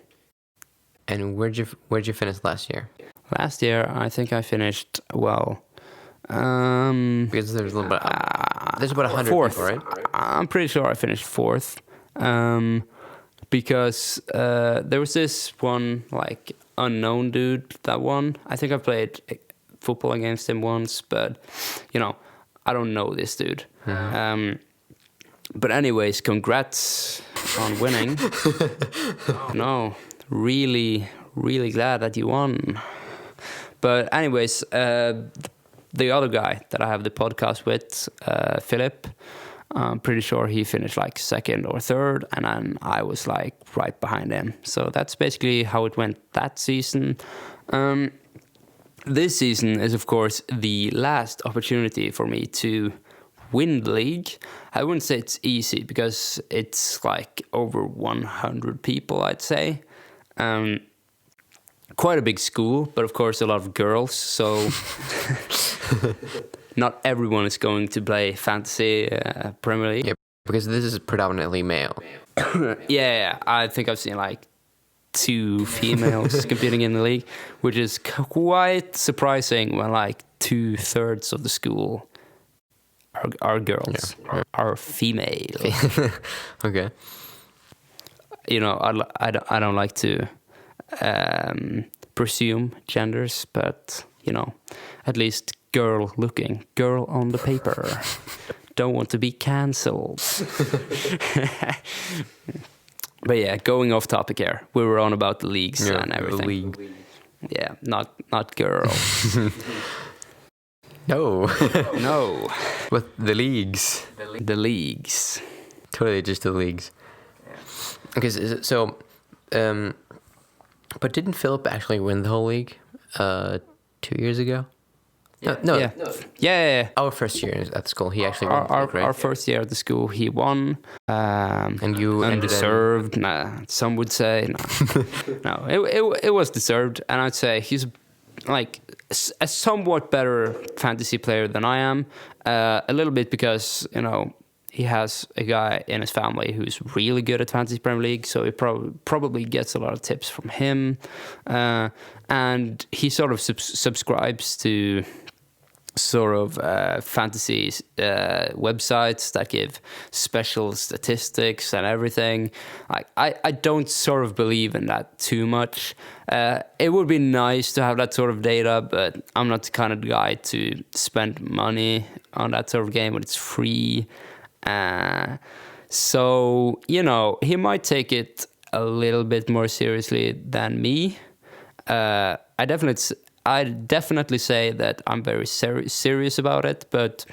And where'd you finish last year? Last year, I think I finished, well... because there's a little bit... there's about 100 fourth. people, right? I'm pretty sure I finished fourth. because there was this one like unknown dude that won. I think I played football against him once, but you know, I don't know this dude. But anyways, congrats on winning. No, really, really glad that you won. But anyways, the other guy that I have the podcast with, Philip, I'm pretty sure he finished like second or third, and then I was like right behind him. So that's basically how it went that season. This season is, of course, the last opportunity for me to win the league. I wouldn't say it's easy because it's like over 100 people, I'd say. Quite a big school, but of course a lot of girls, so not everyone is going to play fantasy Premier League. Yeah, because this is predominantly male. Yeah, I think I've seen like 2 females competing in the league, which is quite surprising when like 2/3 of the school are girls, are female. Okay. You know, I don't like to presume genders, but you know, at least girl on the paper. Don't want to be cancelled. But yeah, going off topic here. We were on about the leagues and everything. The league. Yeah, not girls. No. No. But the leagues. The leagues. Totally just the leagues. Yeah. Okay, so but didn't Philip actually win the whole league 2 years ago? Yeah. No. Yeah. Our first year at school, he actually won the league, right? Our first year at the school, he won. And you undeserved. Some would say no. It was deserved, and I'd say he's like a somewhat better fantasy player than I am. A little bit because you know he has a guy in his family who's really good at fantasy Premier League, so he probably gets a lot of tips from him, and he sort of subscribes to sort of fantasy websites that give special statistics and everything. I don't sort of believe in that too much. It would be nice to have that sort of data, but I'm not the kind of guy to spend money on that sort of game when it's free. So, you know, he might take it a little bit more seriously than me. I definitely say that I'm very serious about it, but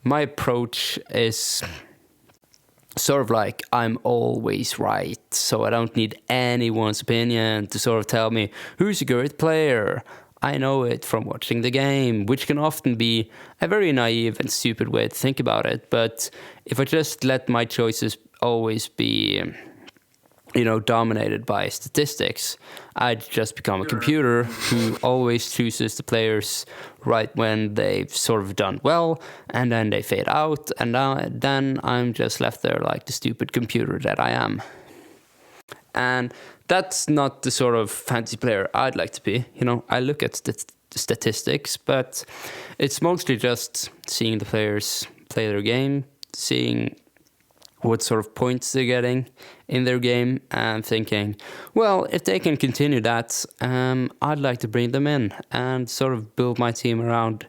my approach is sort of like I'm always right, so I don't need anyone's opinion to sort of tell me who's a great player. I know it from watching the game, which can often be a very naive and stupid way to think about it. But if I just let my choices always be, you know, dominated by statistics, I'd just become a computer who always chooses the players right when they've sort of done well, and then they fade out, and then I'm just left there like the stupid computer that I am. And that's not the sort of fantasy player I'd like to be. You know, I look at statistics, but it's mostly just seeing the players play their game, seeing what sort of points they're getting in their game, and thinking, well, if they can continue that, I'd like to bring them in and sort of build my team around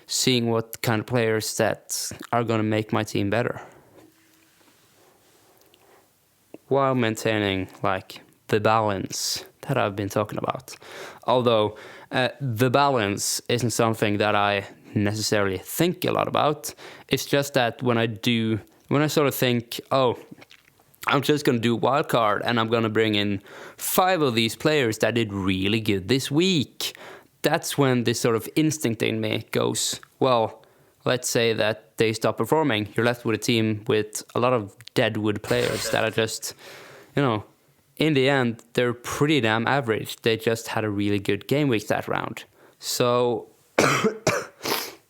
seeing what kind of players that are going to make my team better, while maintaining like the balance that I've been talking about. Although the balance isn't something that I necessarily think a lot about. It's just that when I sort of think, oh, I'm just going to do wildcard and I'm going to bring in 5 of these players that did really good this week, that's when this sort of instinct in me goes, well, let's say that they stop performing. You're left with a team with a lot of deadwood players that are just, you know, in the end, they're pretty damn average. They just had a really good game week that round. So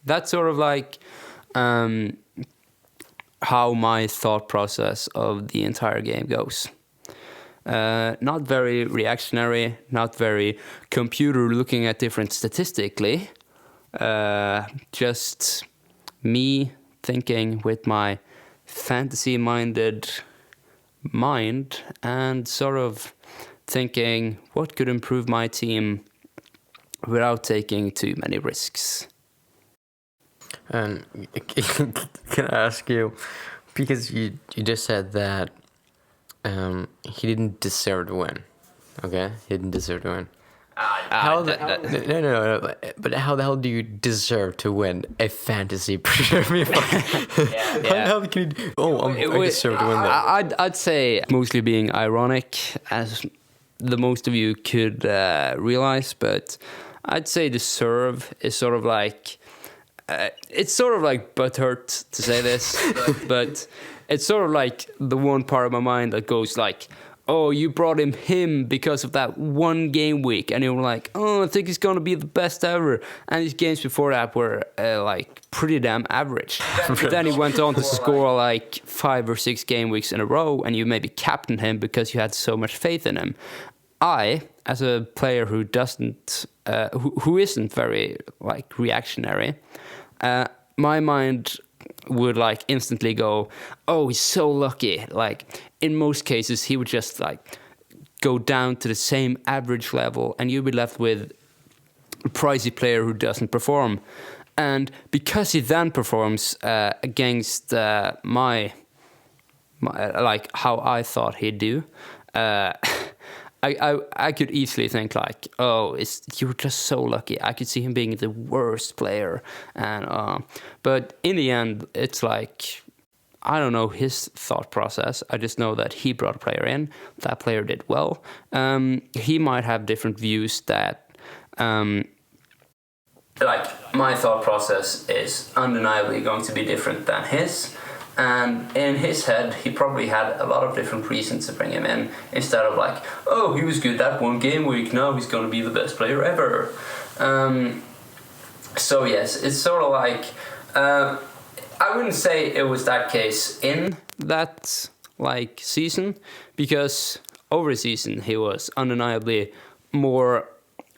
that's sort of like how my thought process of the entire game goes. Not very reactionary, not very computer looking at different statistically. Just me thinking with my fantasy-minded mind and sort of thinking what could improve my team without taking too many risks. And can I ask you, because you just said that he didn't deserve to win, okay? He didn't deserve to win. No. But how the hell do you deserve to win a fantasy Premier League? How the hell can you? I deserve to win that. I'd say mostly being ironic, as the most of you could realize, but I'd say deserve is sort of like it's sort of like butthurt to say this, but it's sort of like the one part of my mind that goes like, oh, you brought him because of that one game week, and you were like, oh, I think he's gonna be the best ever. And his games before that were like pretty damn average. But then he went on to score like 5 or 6 game weeks in a row, and you maybe captained him because you had so much faith in him. I, as a player who doesn't, who isn't very like reactionary, my mind would like instantly go, oh, he's so lucky. Like in most cases, he would just like go down to the same average level, and you'd be left with a pricey player who doesn't perform. And because he then performs against my like how I thought he'd do, I could easily think like, oh, you're just so lucky. I could see him being the worst player, and but in the end, it's like, I don't know his thought process. I just know that he brought a player in. That player did well. He might have different views that, like my thought process is undeniably going to be different than his. And in his head, he probably had a lot of different reasons to bring him in, instead of like, oh, he was good that one game week, now he's going to be the best player ever. So yes, it's sort of like, I wouldn't say it was that case in that like season, because over the season he was undeniably more,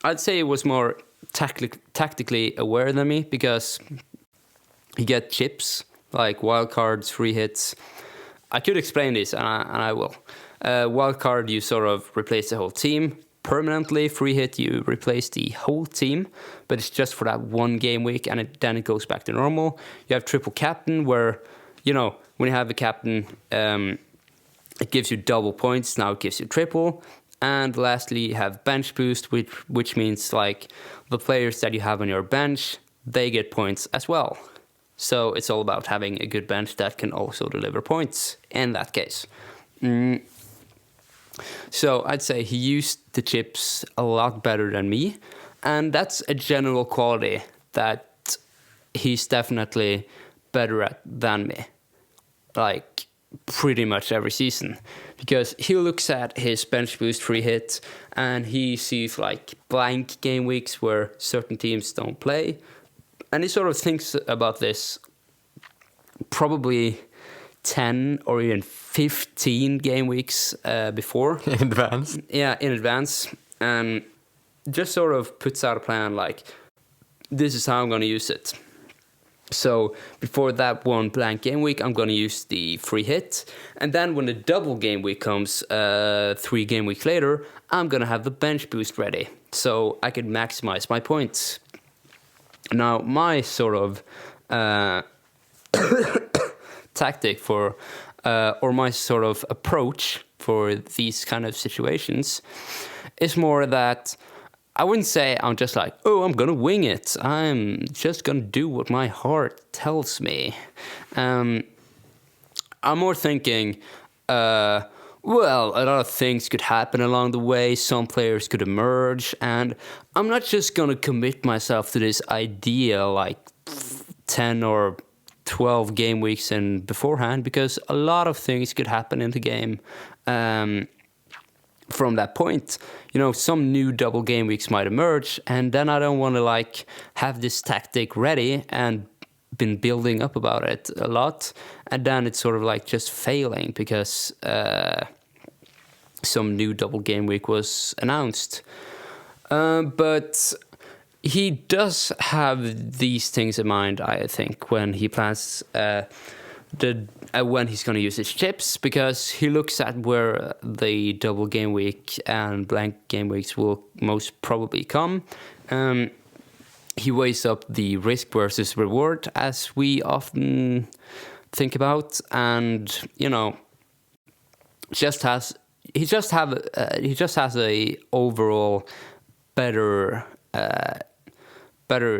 I'd say he was more tactically aware than me, because he get chips, like wild cards, free hits. I could explain this, and I will. Wild card, you sort of replace the whole team permanently. Free hit, you replace the whole team, but it's just for that one game week, and then it goes back to normal. You have triple captain, where, you know, when you have a captain, it gives you double points. Now it gives you triple. And lastly, you have bench boost, which means like the players that you have on your bench, they get points as well. So it's all about having a good bench that can also deliver points in that case. So I'd say he used the chips a lot better than me. And that's a general quality that he's definitely better at than me. Like pretty much every season. Because he looks at his bench boost free hit and he sees like blank game weeks where certain teams don't play. And he sort of thinks about this probably 10 or even 15 game weeks before. In advance? Yeah, in advance. And just sort of puts out a plan like, this is how I'm going to use it. So before that one blank game week, I'm going to use the free hit. And then when the double game week comes 3 game weeks later, I'm going to have the bench boost ready. So I can maximize my points. Now, my sort of tactic for, or my sort of approach for these kind of situations is more that I wouldn't say I'm just like, oh, I'm going to wing it. I'm just going to do what my heart tells me. I'm more thinking, well, a lot of things could happen along the way. Some players could emerge. And I'm not just going to commit myself to this idea like 10 or 12 game weeks in beforehand, because a lot of things could happen in the game from that point. You know, some new double game weeks might emerge. And then I don't want to like have this tactic ready and been building up about it a lot, and then it's sort of like just failing because some new double game week was announced. But he does have these things in mind, I think, when he plans when he's going to use his chips, because he looks at where the double game week and blank game weeks will most probably come. He weighs up the risk versus reward, as we often think about, and he just has a overall better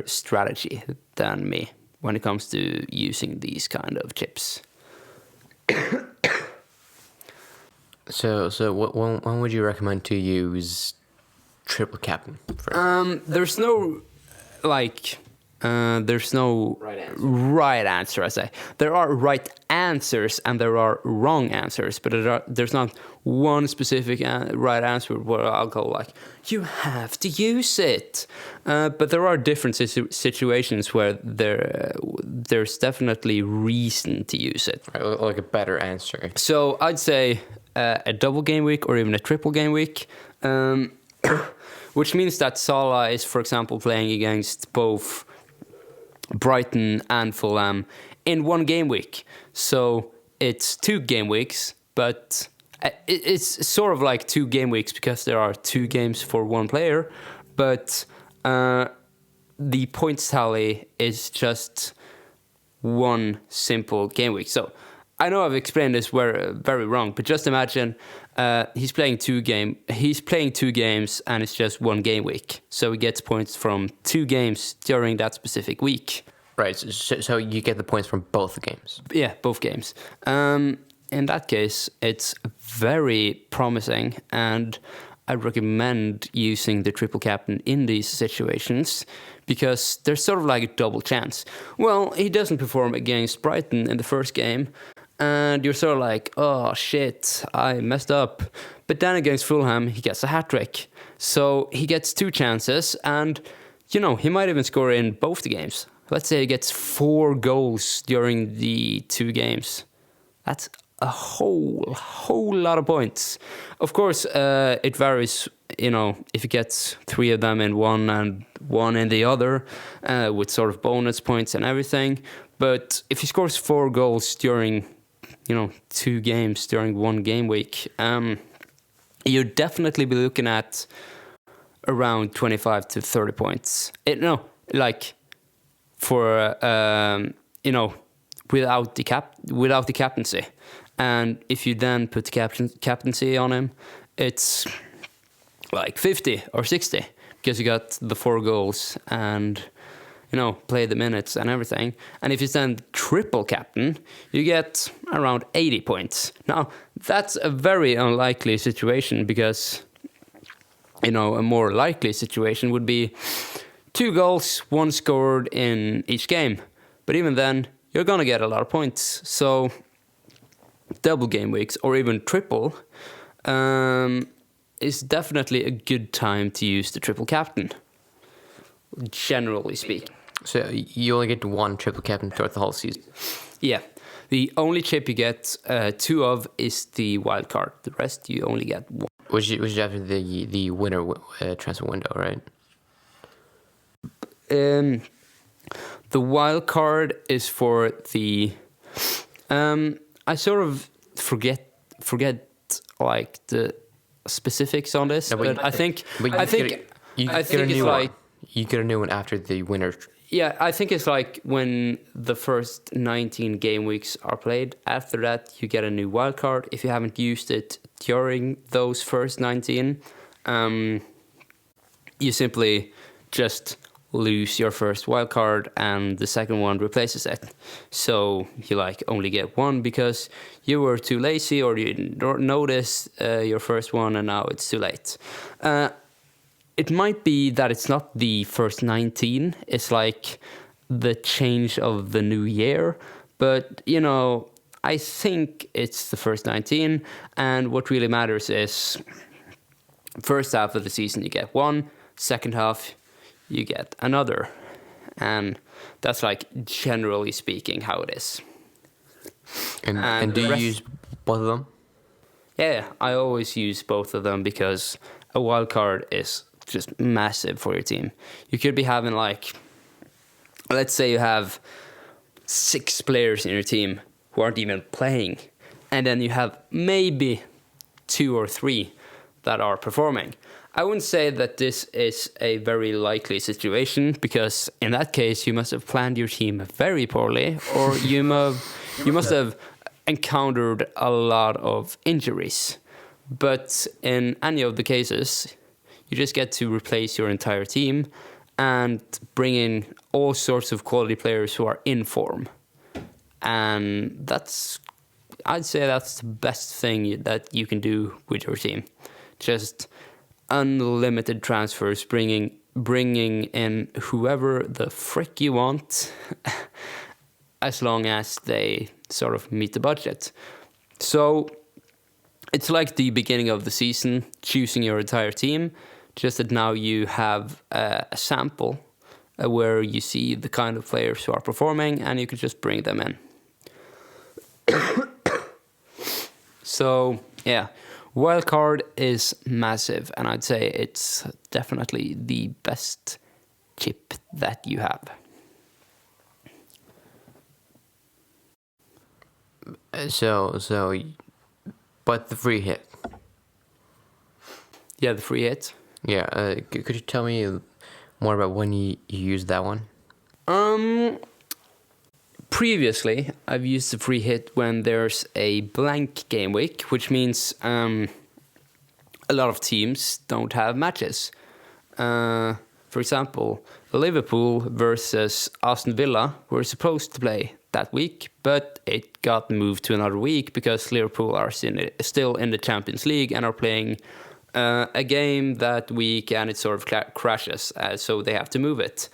strategy than me when it comes to using these kind of chips. So when would you recommend to use triple captain? There's no right answer, I say. There are right answers and there are wrong answers, but there's not one specific right answer where I'll go like, you have to use it. But there are different situations where there's definitely reason to use it. Right, like a better answer. So I'd say a double game week or even a triple game week. Which means that Salah is, for example, playing against both Brighton and Fulham in one game week. So it's 2 game weeks, but it's sort of like 2 game weeks because there are 2 games for one player. But the points tally is just one simple game week. So I know I've explained this very wrong, but just imagine he's playing 2 games and it's just 1 game week. So he gets points from 2 games during that specific week. Right. So you get the points from both games. Yeah, both games. In that case, it's very promising, and I recommend using the triple captain in these situations because there's sort of like a double chance. Well, he doesn't perform against Brighton in the first game, and you're sort of like, oh shit, I messed up. But then against Fulham, he gets a hat-trick. So he gets 2 chances, and, he might even score in both the games. Let's say he gets 4 goals during the 2 games. That's a whole lot of points. Of course, it varies, if he gets 3 of them in one and 1 in the other, with sort of bonus points and everything. But if he scores 4 goals during 2 games during 1 game week, you'd definitely be looking at around 25 to 30 points. Without the captaincy. And if you then put the captaincy on him, it's like 50 or 60 because you got the 4 goals and play the minutes and everything. And if you send triple captain, you get around 80 points. Now, that's a very unlikely situation because, a more likely situation would be 2 goals, 1 scored in each game. But even then, you're going to get a lot of points. So, double game weeks or even triple is definitely a good time to use the triple captain, generally speaking. So you only get 1 triple captain throughout the whole season? Yeah. The only chip you get 2 of is the wild card. The rest you only get 1. Which is after the winter transfer window, right? The wild card is for the... I sort of forget like the specifics on this, but I think you get a new one after the winter. Yeah, I think it's like when the first 19 game weeks are played. After that, you get a new wild card. If you haven't used it during those first 19, you simply just lose your first wild card and the second one replaces it. So you only get 1 because you were too lazy or you didn't notice your first one and now it's too late. It might be that it's not the first 19. It's like the change of the new year. But, I think it's the first 19. And what really matters is first half of the season you get 1. Second half you get another. And that's generally speaking how it is. And do you use both of them? Yeah, I always use both of them because a wild card is just massive for your team. You could be having let's say you have 6 players in your team who aren't even playing. And then you have maybe 2 or 3 that are performing. I wouldn't say that this is a very likely situation, because in that case you must have planned your team very poorly, or you must have encountered a lot of injuries. But in any of the cases, you just get to replace your entire team and bring in all sorts of quality players who are in form. And I'd say that's the best thing that you can do with your team. Just unlimited transfers, bringing in whoever the frick you want, as long as they sort of meet the budget. So it's like the beginning of the season, choosing your entire team, just that now you have a sample where you see the kind of players who are performing, and you can just bring them in. So, yeah, wildcard is massive, and I'd say it's definitely the best chip that you have. But the free hit. Yeah, the free hit. Yeah, could you tell me more about when you used that one? Previously, I've used the free hit when there's a blank game week, which means a lot of teams don't have matches. For example, Liverpool versus Aston Villa were supposed to play that week, but it got moved to another week because Liverpool are still in the Champions League and are playing a game that week, and it sort of crashes, so they have to move it.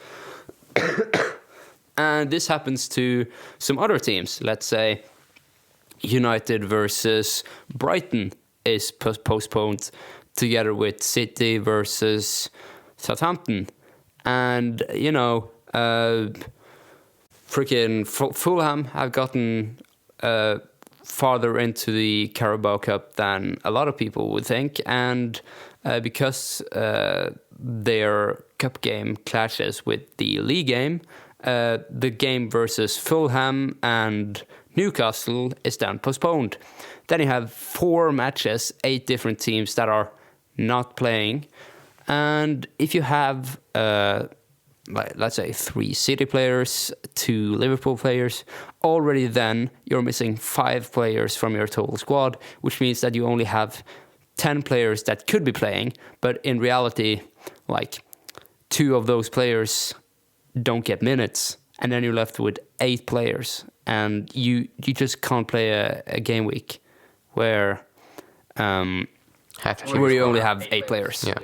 And this happens to some other teams. Let's say United versus Brighton is postponed together with City versus Southampton. And, freaking Fulham have gotten farther into the Carabao Cup than a lot of people would think. And because their cup game clashes with the league game, the game versus Fulham and Newcastle is then postponed. Then you have 4 matches, 8 different teams that are not playing. And if you have, let's say, 3 City players, 2 Liverpool players, already then you're missing 5 players from your total squad, which means that you only have 10 players that could be playing, but in reality, 2 of those players don't get minutes, and then you're left with 8 players, and you just can't play a game week where you only have 8 players. Yeah.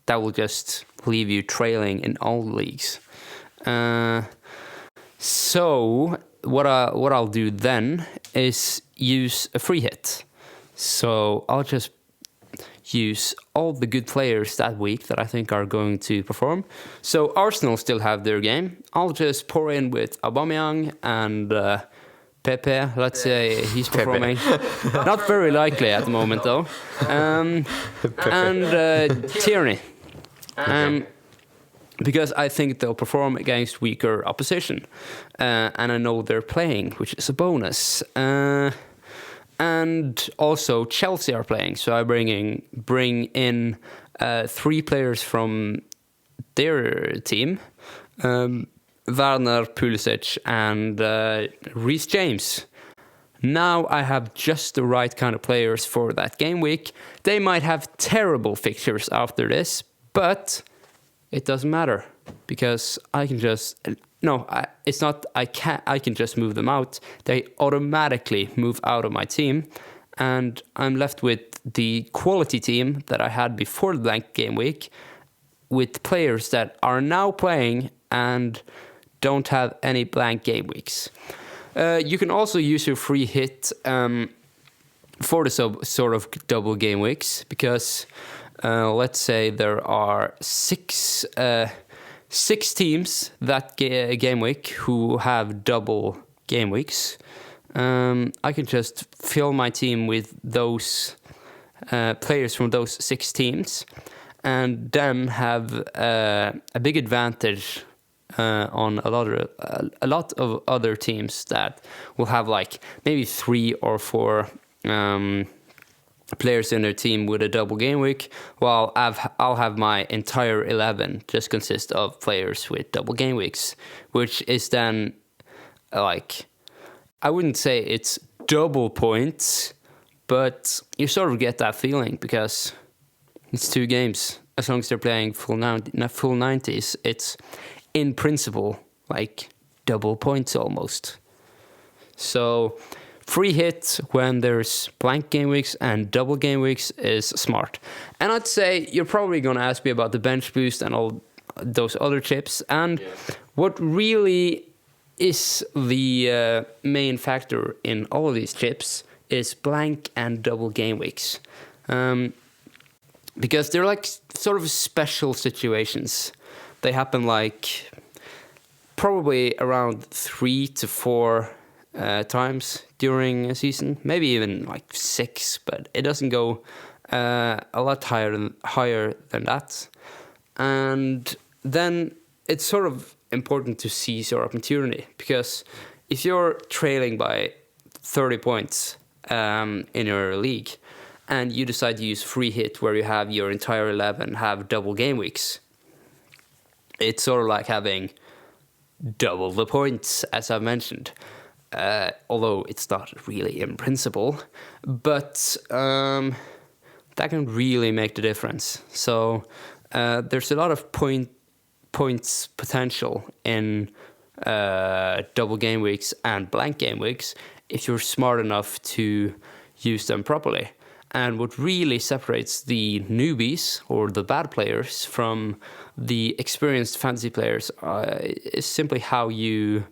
That will just leave you trailing in all leagues. So what I'll do then is use a free hit. So I'll just use all the good players that week that I think are going to perform. So Arsenal still have their game. I'll just pour in with Aubameyang and Pepe. Let's say he's performing. Not very likely at the moment though. And Tierney. Because I think they'll perform against weaker opposition. And I know they're playing, which is a bonus. And also Chelsea are playing, so I bring in 3 players from their team, Werner, Pulisic, and Reece James. Now I have just the right kind of players for that game week. They might have terrible fixtures after this, but it doesn't matter because I can just... No, it's not. I can just move them out. They automatically move out of my team, and I'm left with the quality team that I had before the blank game week, with players that are now playing and don't have any blank game weeks. You can also use your free hit for the sort of double game weeks, because let's say there are 6 teams that game week who have double game weeks. I can just fill my team with those players from those 6 teams, and then have a big advantage on a lot of other teams that will have like maybe 3 or 4 players in their team with a double game week, while I'll have my entire 11 just consist of players with double game weeks, which is then like, I wouldn't say it's double points, but you sort of get that feeling because it's 2 games. As long as they're playing full 90s, it's in principle like double points almost. So free hit when there's blank game weeks and double game weeks is smart. And I'd say you're probably going to ask me about the bench boost and all those other chips. And what really is the main factor in all of these chips is blank and double game weeks. Because they're like sort of special situations. They happen like probably around 3 to 4 times during a season, maybe even like 6, but it doesn't go a lot higher than that. And then it's sort of important to seize your opportunity, because if you're trailing by 30 points in your league and you decide to use free hit where you have your entire 11 have double game weeks, it's sort of like having double the points, as I've mentioned. Although it's not really in principle, but that can really make the difference. So there's a lot of points potential in double game weeks and blank game weeks if you're smart enough to use them properly. And what really separates the newbies or the bad players from the experienced fantasy players is simply how you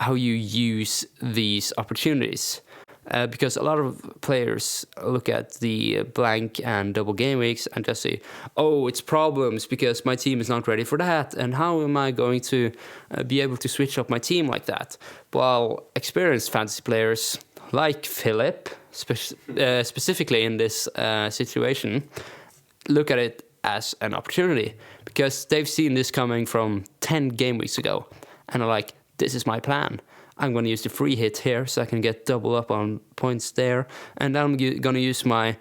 use these opportunities. Because a lot of players look at the blank and double game weeks and just say, oh, it's problems because my team is not ready for that, and how am I going to be able to switch up my team like that? While experienced fantasy players like Philip, specifically in this situation, look at it as an opportunity because they've seen this coming from 10 game weeks ago and are like, this is my plan. I'm going to use the free hit here so I can get double up on points there. And then I'm going to use my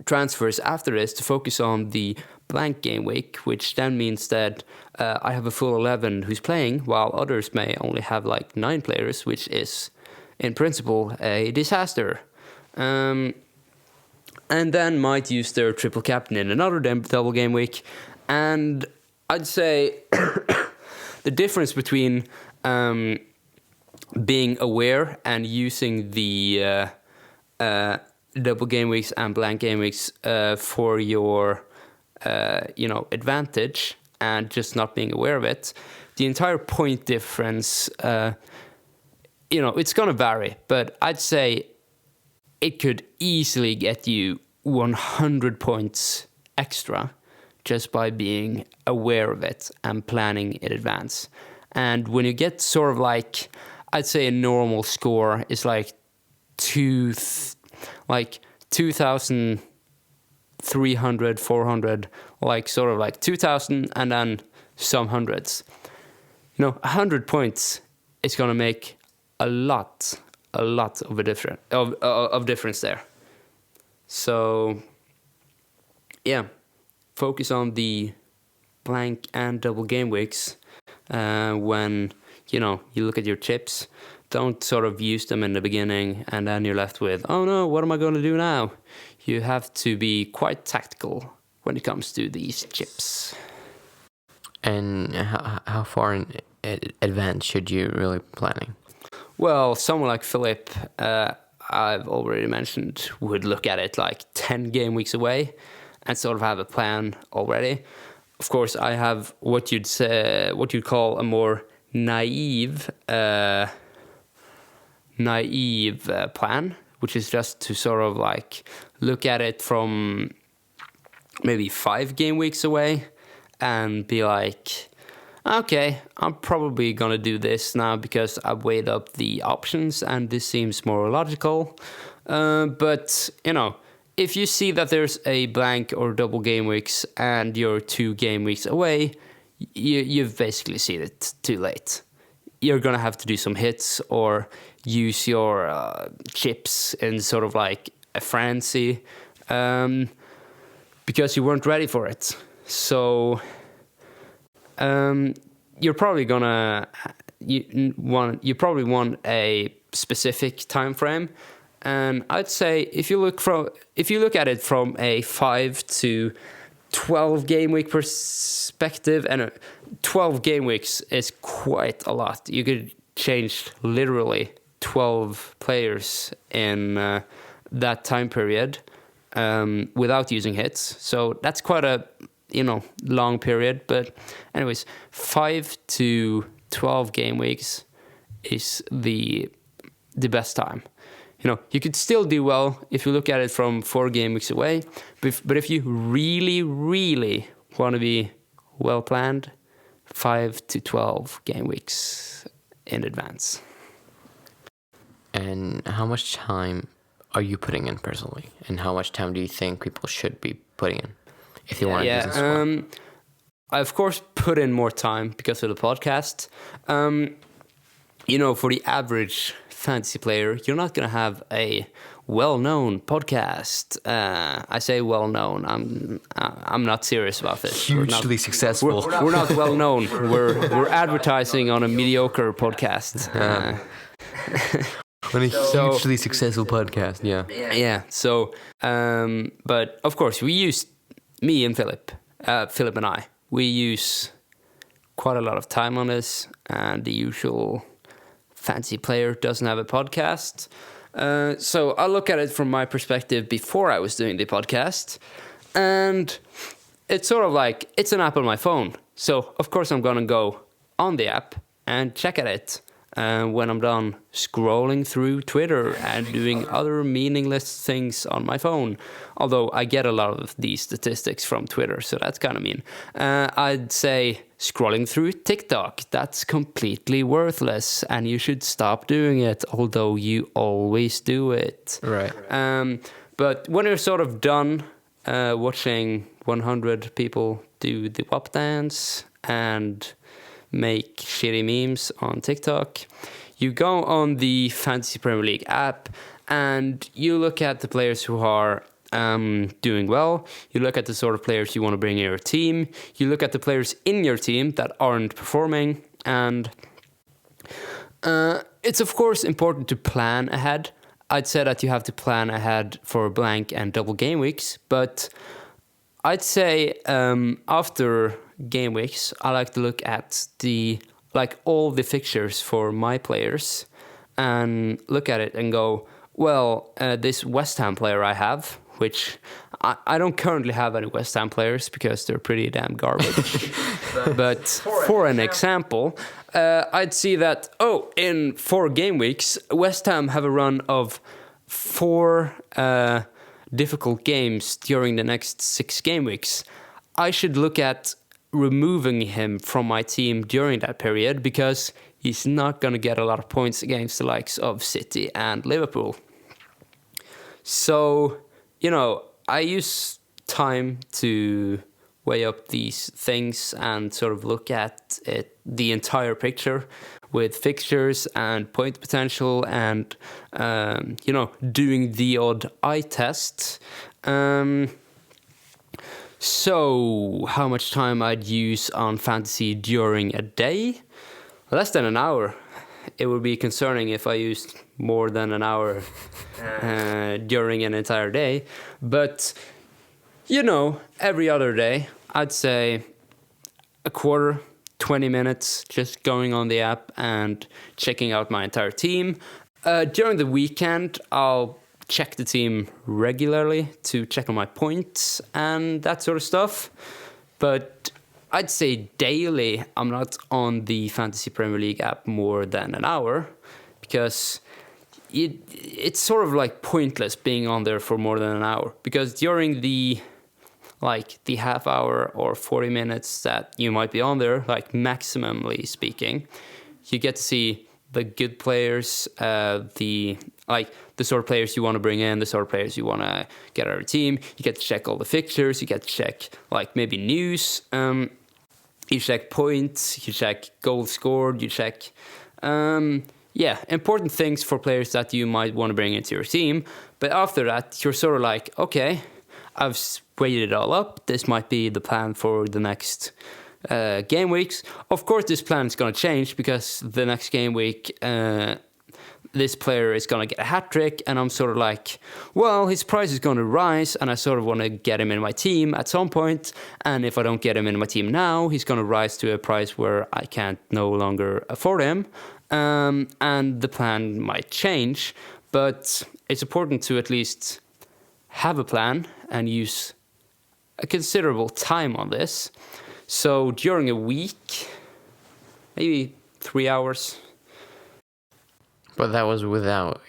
transfers after this to focus on the blank game week, which then means that I have a full 11 who's playing, while others may only have like 9 players, which is in principle a disaster. And then might use their triple captain in another double game week. And I'd say the difference between being aware and using the double game weeks and blank game weeks for your advantage and just not being aware of it, the entire point difference, it's going to vary, but I'd say it could easily get you 100 points extra just by being aware of it and planning in advance. And when you get sort of like, I'd say a normal score is like 2,300, 400, like sort of like 2,000 and then some hundreds. 100 points is going to make a lot of difference there. So yeah, focus on the blank and double game weeks when you look at your chips. Don't sort of use them in the beginning and then you're left with, oh no, what am I going to do now? You have to be quite tactical when it comes to these chips. And how far in advance should you really be planning? Well, someone like Philip, I've already mentioned, would look at it like 10 game weeks away and sort of have a plan already. Of course, I have what you'd call a more naive plan, which is just to sort of like look at it from maybe 5 game weeks away and be like, okay, I'm probably gonna do this now because I've weighed up the options and this seems more logical. But if you see that there's a blank or double game weeks and you're 2 game weeks away, you've basically seen it too late. You're gonna have to do some hits or use your chips in sort of like a frenzy, because you weren't ready for it. So you're probably gonna you probably want a specific time frame, and I'd say if you look at it from a 5 to 12 game week perspective, and 12 game weeks is quite a lot. You could change literally 12 players in that time period without using hits. So that's quite a long period. But anyways, 5 to 12 game weeks is the best time. You could still do well if you look at it from 4 game weeks away. But if you really, really want to be well planned, 5 to 12 game weeks in advance. And how much time are you putting in personally? And how much time do you think people should be putting in if they want to do this? I, of course, put in more time because of the podcast. For the average fantasy player, you're not going to have a well-known podcast. I say well-known. I'm not serious about this. Hugely successful. We're not well-known. We're advertising on a mediocre podcast. On a hugely successful podcast, yeah. Yeah. So, but of course, we use me and Philip and I. We use quite a lot of time on this, and the usual fancy player doesn't have a podcast. So I look at it from my perspective before I was doing the podcast, and it's sort of like it's an app on my phone. So of course I'm gonna go on the app and check at it when I'm done scrolling through Twitter and doing other meaningless things on my phone. Although I get a lot of these statistics from Twitter, so that's kind of mean. I'd say scrolling through TikTok, that's completely worthless, and you should stop doing it, although you always do it. Right. But when you're sort of done watching 100 people do the WAP dance and make shitty memes on TikTok, you go on the Fantasy Premier League app and you look at the players who are doing well. You look at the sort of players you want to bring in your team. You look at the players in your team that aren't performing, and it's of course important to plan ahead. I'd say that you have to plan ahead for blank and double game weeks, but I'd say after game weeks, I like to look at all the fixtures for my players and look at it and go, well, this West Ham player I have, which I don't currently have any West Ham players because they're pretty damn garbage. But for an example, I'd see that, in 4 game weeks, West Ham have a run of 4 difficult games during the next 6 game weeks. I should look at removing him from my team during that period because he's not going to get a lot of points against the likes of City and Liverpool. So, I use time to weigh up these things and sort of look at it, the entire picture with fixtures and point potential and, doing the odd eye test. So, how much time I'd use on fantasy during a day? Less than an hour. It would be concerning if I used more than an hour during an entire day. But, every other day, I'd say a quarter, 20 minutes, just going on the app and checking out my entire team. During the weekend, I'll check the team regularly to check on my points and that sort of stuff. But I'd say daily, I'm not on the Fantasy Premier League app more than an hour because it's sort of like pointless being on there for more than an hour, because during the half hour or 40 minutes that you might be on there, maximally speaking, you get to see the good players, the sort of players you want to bring in, the sort of players you want to get out of your team. You get to check all the fixtures. You get to check maybe news. You check points, you check goals scored, you check, important things for players that you might want to bring into your team. But after that, you're sort of like, okay, I've weighed it all up. This might be the plan for the next game weeks. Of course, this plan is going to change because the next game week, this player is going to get a hat trick, and I'm sort of like, well, his price is going to rise, and I sort of want to get him in my team at some point. And if I don't get him in my team now, he's going to rise to a price where I can't no longer afford him. And the plan might change, but it's important to at least have a plan and use a considerable time on this. So during a week, maybe 3 hours. But that was without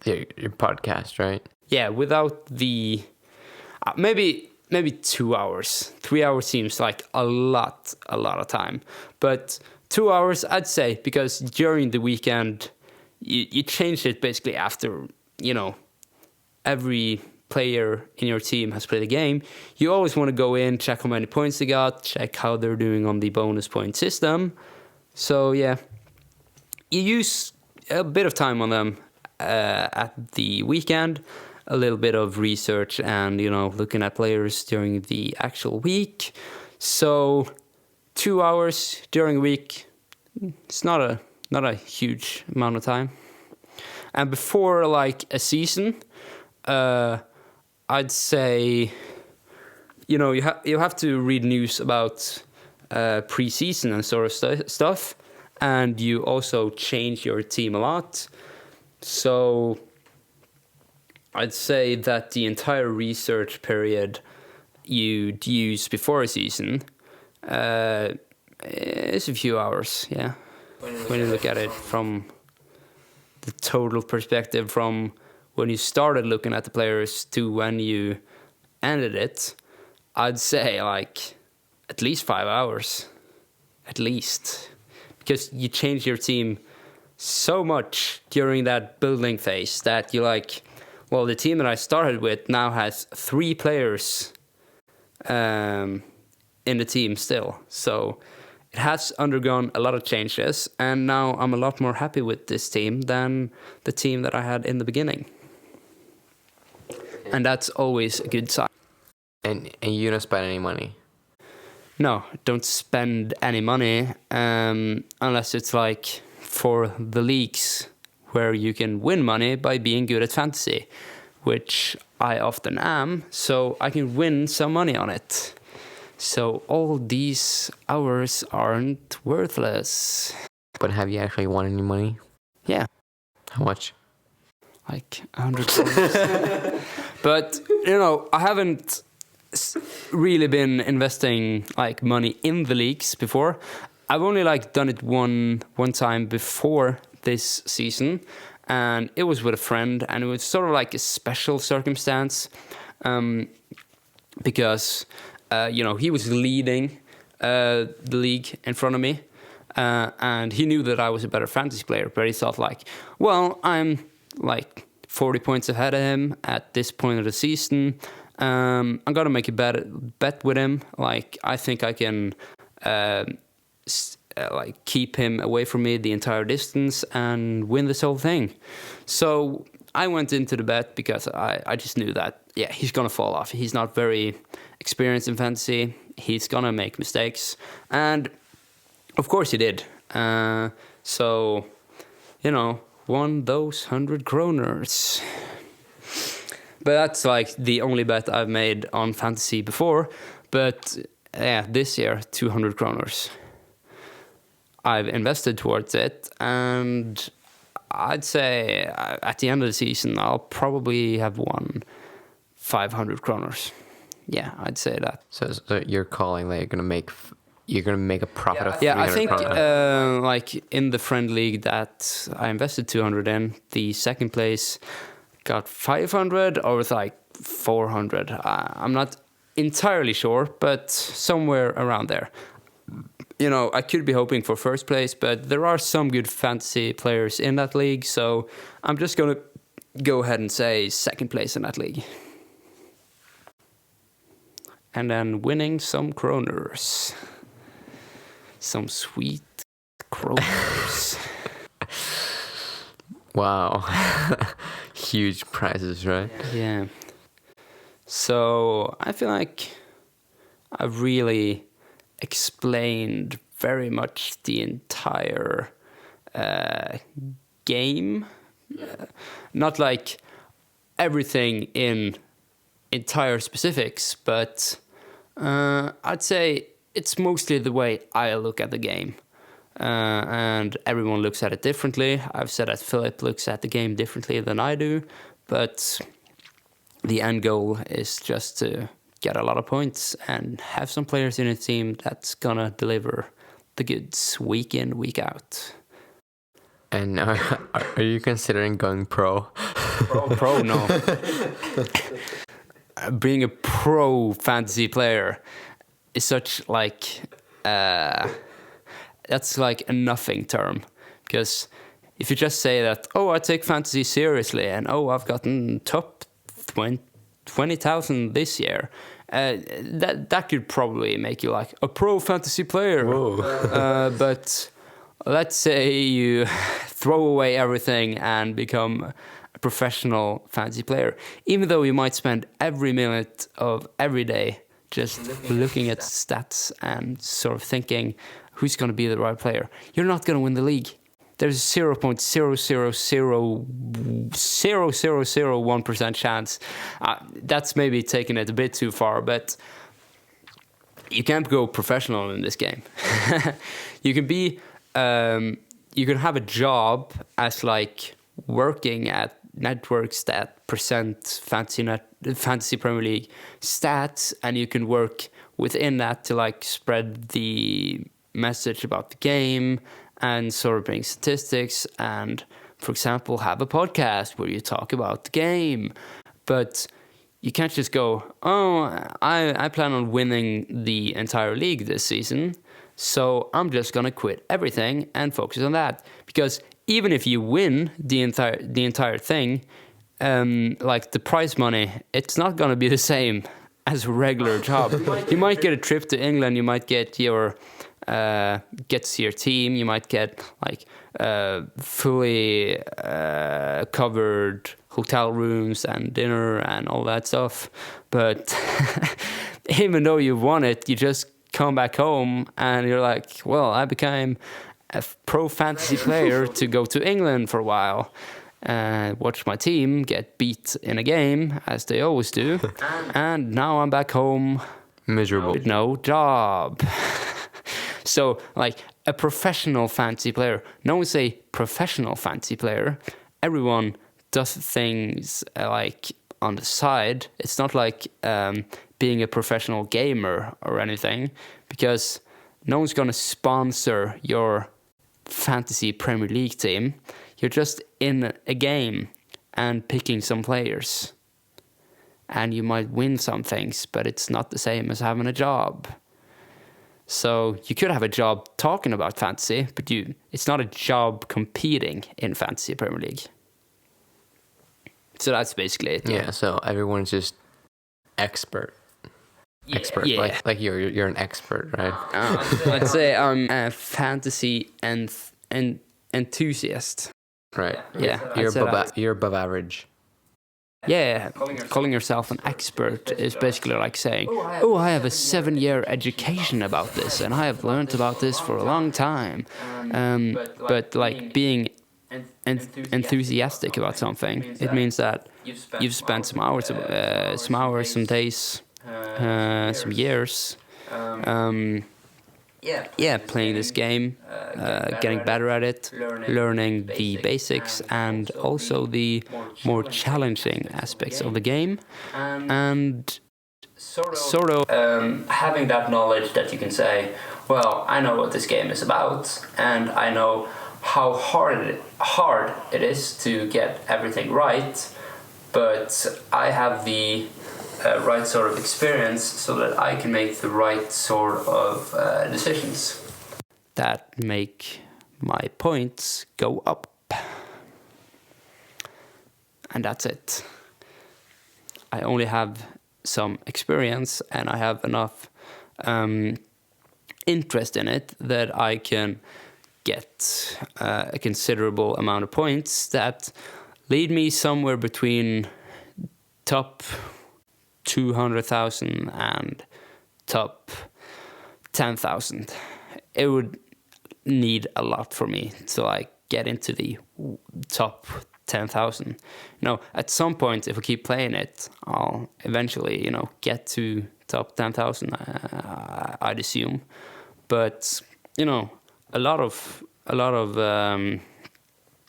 your podcast, right? Yeah, without the maybe 2 hours. 3 hours seems like a lot of time. But 2 hours, I'd say, because during the weekend, you change it basically after, every player in your team has played a game. You always want to go in, check how many points they got, check how they're doing on the bonus point system. So, yeah, you use a bit of time on them at the weekend, a little bit of research and, looking at players during the actual week. So 2 hours during a week, it's not a huge amount of time. And before like a season, I'd say, you have to read news about pre-season and sort of stuff. And you also change your team a lot. So I'd say that the entire research period you'd use before a season is a few hours, yeah. When you look at it from the total perspective, from when you started looking at the players to when you ended it, I'd say like at least 5 hours. At least. Because you change your team so much during that building phase that you're like, well, the team that I started with now has 3 players in the team still. So it has undergone a lot of changes, and now I'm a lot more happy with this team than the team that I had in the beginning. And that's always a good sign. And you don't spend any money? No, don't spend any money unless it's like for the leagues where you can win money by being good at fantasy, which I often am, so I can win some money on it. So all these hours aren't worthless. But have you actually won any money? Yeah. How much? Like 100 But, I haven't really been investing like money in the leagues before. I've only like done it one time before this season, and it was with a friend, and it was sort of like a special circumstance because he was leading the league in front of me, and he knew that I was a better fantasy player, but he thought like, well, I'm like 40 points ahead of him at this point of the season. I'm gonna make a bet with him. Like, I think I can keep him away from me the entire distance and win this whole thing. So I went into the bet because I just knew that, yeah, he's gonna fall off. He's not very experienced in fantasy. He's gonna make mistakes, and of course he did. So, won those 100 kroners. But that's like the only bet I've made on fantasy before. But yeah, this year, 200 kroners. I've invested towards it, and I'd say at the end of the season, I'll probably have won 500 kroners. Yeah, I'd say that. So you're calling that you're gonna make a profit of 300 Yeah, I think kronor. like in the friend league that I invested 200 in, the second place got 500 or was like 400. I'm not entirely sure, but somewhere around there. I could be hoping for first place, but there are some good fantasy players in that league, so I'm just going to go ahead and say second place in that league. And then winning some kroners. some sweet croakers. Wow. Huge prizes, right? Yeah. So I feel like I've really explained very much the entire game. Not like everything in entire specifics, but I'd say it's mostly the way I look at the game. And everyone looks at it differently. I've said that Philip looks at the game differently than I do, but the end goal is just to get a lot of points and have some players in a team that's gonna deliver the goods week in, week out. And are you considering going pro? Pro, no. Being a pro fantasy player is such like that's like a nothing term, because if you just say that, oh, I take fantasy seriously and oh, I've gotten top 20,000 this year, that could probably make you like a pro fantasy player. But let's say you throw away everything and become a professional fantasy player, even though you might spend every minute of every day just looking at stats and sort of thinking who's going to be the right player. You're not going to win the league. There's 0.0000001% chance. That's maybe taking it a bit too far, but you can't go professional in this game. You can be, you can have a job as like working at networks that present fantasy Premier League stats, and you can work within that to like spread the message about the game and sort of bring statistics and, for example, have a podcast where you talk about the game. But you can't just go, oh, I plan on winning the entire league this season, so I'm just gonna quit everything and focus on that. Because even if you win the entire thing, like the prize money, it's not gonna be the same as a regular job. You might get a trip to England, you might get your get to see your team, you might get like fully covered hotel rooms and dinner and all that stuff. But even though you won it, you just come back home and you're like, well, I became a pro fantasy player to go to England for a while, watch my team get beat in a game, as they always do, and now I'm back home miserable with no job. So, like, a professional fantasy player, no one say professional fantasy player. Everyone does things like on the side. It's not like being a professional gamer or anything, because no one's going to sponsor your fantasy Premier League team. You're just in a game and picking some players. And you might win some things, but it's not the same as having a job. So you could have a job talking about fantasy, but it's not a job competing in fantasy Premier League. So that's basically it. Yeah, so everyone's just expert. Yeah. Like you're an expert, right? I'd say I'm a fantasy enthusiast. Right. Yeah, You're above average. Yeah, calling yourself an expert is basically like saying, oh, I have a 7-year education about this, and I have learned about this for a long time. But like being enthusiastic about something, it means that you've spent some hours, some days, some years, playing this game, getting better at it, learning the basics and also the more challenging aspects of the game, and sort of having that knowledge that you can say, well, I know what this game is about, and I know how hard it is to get everything right, but I have the right sort of experience so that I can make the right sort of decisions that make my points go up. And that's it. I only have some experience, and I have enough interest in it that I can get a considerable amount of points that lead me somewhere between top 200,000 and top 10,000. It would need a lot for me to like get into the top 10,000. At some point, if I keep playing it, I'll eventually, get to top 10,000. I'd assume, but a lot of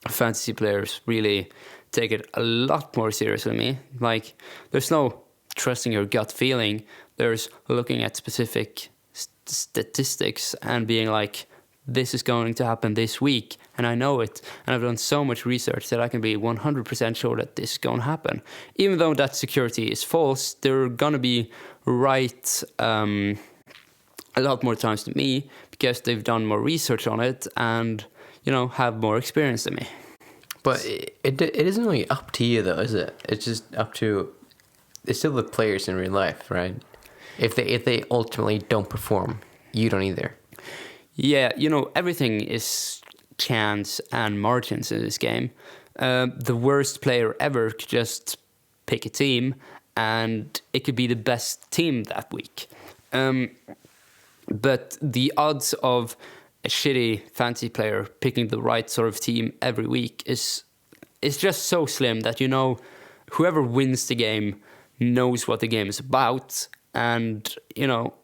fantasy players really take it a lot more seriously than me. Like, there's no trusting your gut feeling. There's looking at specific statistics and being like, this is going to happen this week, and I know it, and I've done so much research that I can be 100% sure that this is going to happen. Even though that security is false, they're going to be right a lot more times than me, because they've done more research on it and, have more experience than me. But it isn't really up to you, though, is it? It's just up to... It's still the players in real life, right? If they ultimately don't perform, you don't either. Yeah, everything is chance and margins in this game. The worst player ever could just pick a team, and it could be the best team that week. But the odds of a shitty fantasy player picking the right sort of team every week is just so slim that, whoever wins the game knows what the game is about and,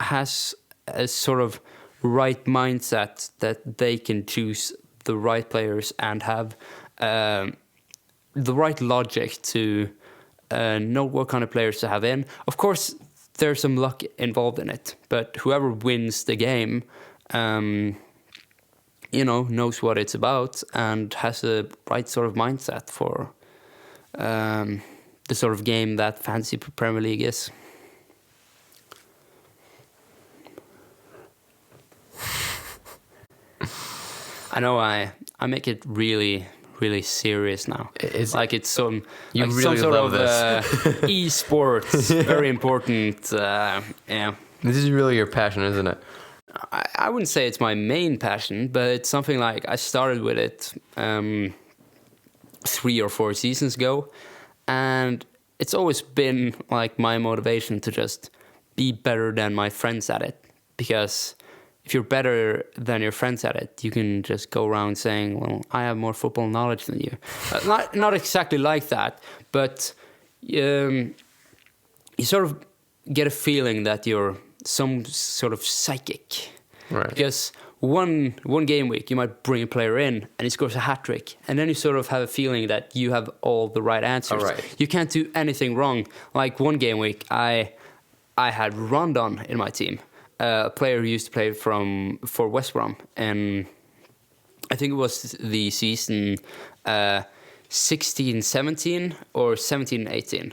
has a sort of right mindset that they can choose the right players and have the right logic to know what kind of players to have in. Of course, there's some luck involved in it, but whoever wins the game, knows what it's about and has a right sort of mindset for the sort of game that Fantasy Premier League is. I know I make it really, really serious now. It's some really sort love of esports, very important. This is really your passion, isn't it? I wouldn't say it's my main passion, but it's something like I started with it 3 or 4 seasons ago, and it's always been like my motivation to just be better than my friends at it, because if you're better than your friends at it, you can just go around saying, well, I have more football knowledge than you. Not exactly like that, but you sort of get a feeling that you're some sort of psychic. Right. Because one game week, you might bring a player in and he scores a hat-trick, and then you sort of have a feeling that you have all the right answers. All right. You can't do anything wrong. Like one game week, I had Rondon in my team. A player who used to play for West Brom, and I think it was the season 16-17 or 17-18.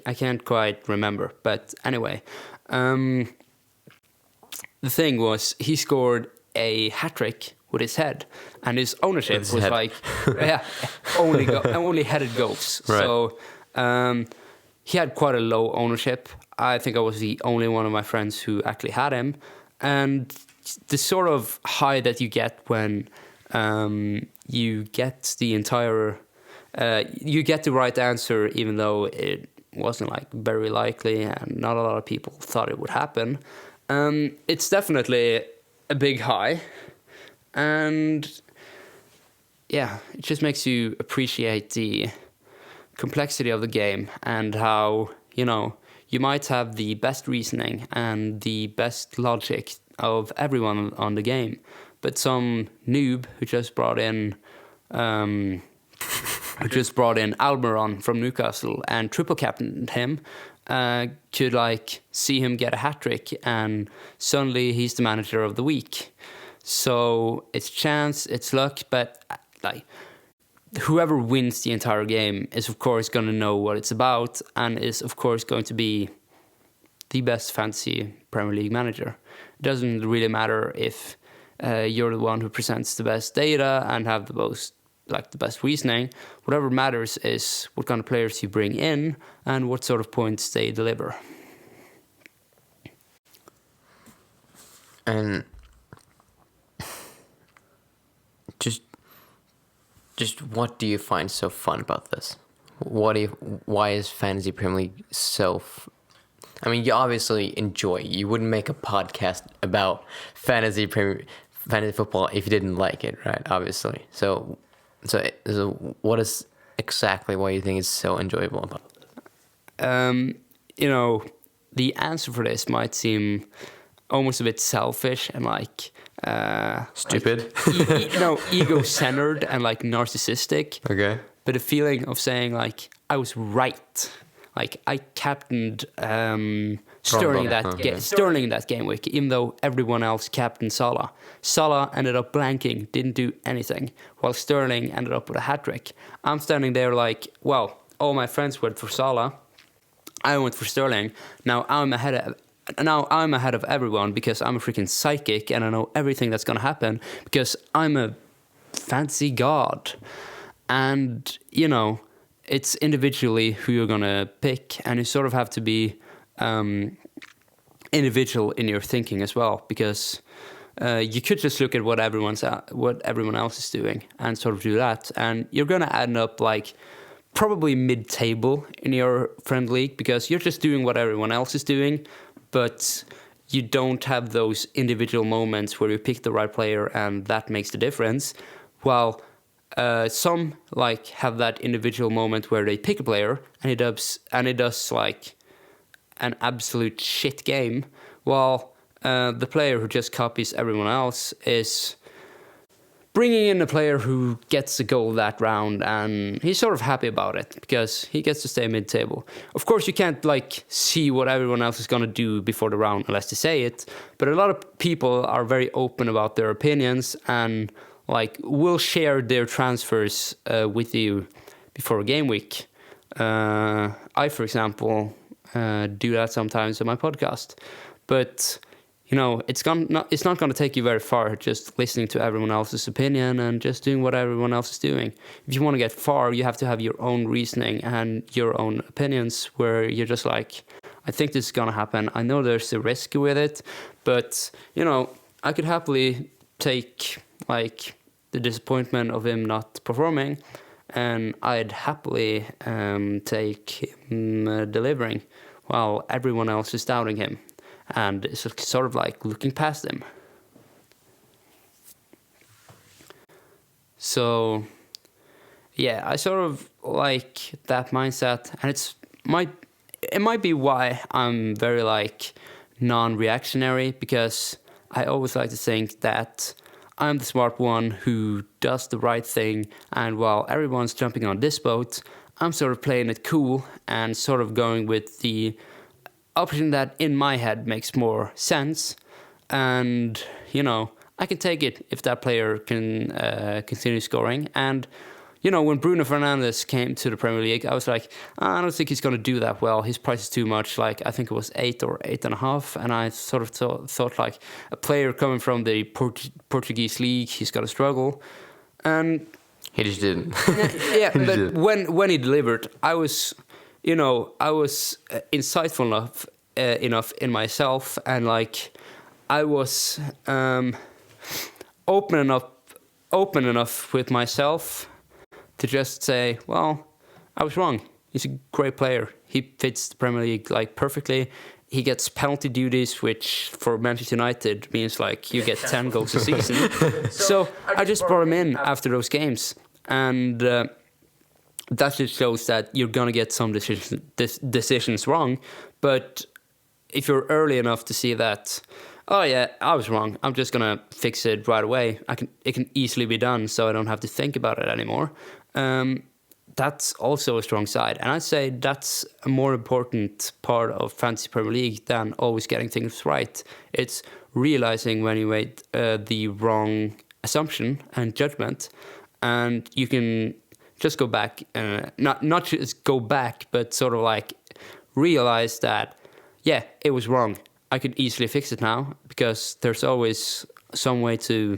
I can't quite remember, but anyway, the thing was he scored a hat trick with his head, and his ownership was head. Like only headed goals. Right. So he had quite a low ownership. I think I was the only one of my friends who actually had him. And the sort of high that you get when you get the entire... you get the right answer, even though it wasn't like very likely and not a lot of people thought it would happen. It's definitely a big high. And yeah, it just makes you appreciate the complexity of the game and how, you might have the best reasoning and the best logic of everyone on the game, but some noob who just brought in Almiron from Newcastle and triple captained him could see him get a hat trick, and suddenly he's the manager of the week. So it's chance, it's luck, but whoever wins the entire game is, of course, going to know what it's about and is, of course, going to be the best fantasy Premier League manager. It doesn't really matter if you're the one who presents the best data and have the best reasoning. Whatever matters is what kind of players you bring in and what sort of points they deliver. And just what do you find so fun about this? Why is Fantasy Premier League so? I mean, you obviously enjoy. You wouldn't make a podcast about fantasy football if you didn't like it, right? Obviously. So what is exactly why you think it's so enjoyable about it? You know, the answer for this might seem almost a bit selfish and like Stupid. Ego-centered and like narcissistic. Okay. But the feeling of saying like I was right. Like I captained Sterling that game week, even though everyone else captained Salah. Salah ended up blanking, didn't do anything, while Sterling ended up with a hat-trick. I'm standing there like, well, all my friends went for Salah. I went for Sterling. Now I'm ahead of everyone because I'm a freaking psychic and I know everything that's gonna happen because I'm a fantasy god. And you know, it's individually who you're gonna pick, and you sort of have to be individual in your thinking as well, because you could just look at what everyone else is doing and sort of do that, and you're gonna end up like probably mid-table in your friend league because you're just doing what everyone else is doing, but you don't have those individual moments where you pick the right player and that makes the difference. While some like have that individual moment where they pick a player and it does like an absolute shit game, while the player who just copies everyone else is bringing in a player who gets a goal that round, and he's sort of happy about it because he gets to stay mid-table. Of course, you can't like see what everyone else is gonna do before the round unless they say it. But a lot of people are very open about their opinions and like will share their transfers with you before a game week. I, for example, do that sometimes on my podcast, but you know, it's not going to take you very far just listening to everyone else's opinion and just doing what everyone else is doing. If you want to get far, you have to have your own reasoning and your own opinions where you're just like, I think this is going to happen. I know there's a risk with it, but, you know, I could happily take, like, the disappointment of him not performing, and I'd happily take him delivering while everyone else is doubting him. And it's sort of like looking past him. So, yeah, I sort of like that mindset, and it might be why I'm very like non-reactionary, because I always like to think that I'm the smart one who does the right thing, and while everyone's jumping on this boat, I'm sort of playing it cool and sort of going with the option that in my head makes more sense. And, you know, I can take it if that player can continue scoring. And, you know, when Bruno Fernandes came to the Premier League, I was like, I don't think he's going to do that well. His price is too much. Like, I think it was 8 or 8.5. And I sort of thought like, a player coming from the Portuguese league, he's going to struggle. And he just didn't. Yeah, but when he delivered, I was insightful enough in myself, and like I was open enough with myself to just say, well, I was wrong. He's a great player. He fits the Premier League like perfectly. He gets penalty duties, which for Manchester United means like you get 10 goals a season. So I just brought him in after those games, and that just shows that you're going to get some decisions wrong. But if you're early enough to see that, oh yeah, I was wrong, I'm just going to fix it right away. It can easily be done, so I don't have to think about it anymore. That's also a strong side. And I'd say that's a more important part of Fantasy Premier League than always getting things right. It's realizing when you made the wrong assumption and judgment, and you can just go back, not just go back, but sort of like realize that, yeah, it was wrong. I could easily fix it now because there's always some way to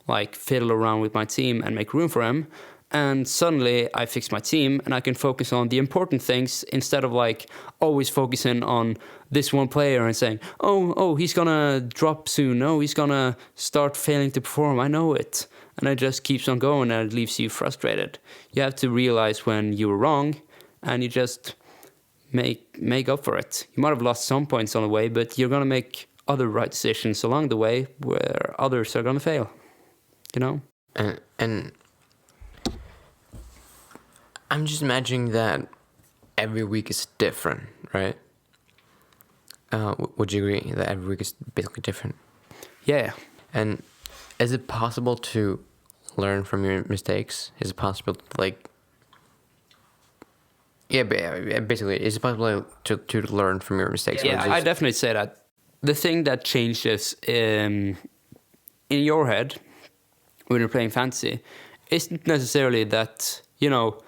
like fiddle around with my team and make room for him. And suddenly I fix my team and I can focus on the important things instead of like always focusing on this one player and saying, oh, he's gonna drop soon. Oh, he's gonna start failing to perform. I know it. And it just keeps on going and it leaves you frustrated. You have to realize when you were wrong and you just make up for it. You might have lost some points on the way, but you're gonna make other right decisions along the way where others are gonna fail. You know? And I'm just imagining that every week is different, right? Would you agree that every week is basically different? Yeah. And is it possible to learn from your mistakes? Is it possible to, like... Yeah, basically, is it possible to learn from your mistakes? Yeah, I definitely say that. The thing that changes in your head when you're playing fantasy isn't necessarily that, you know,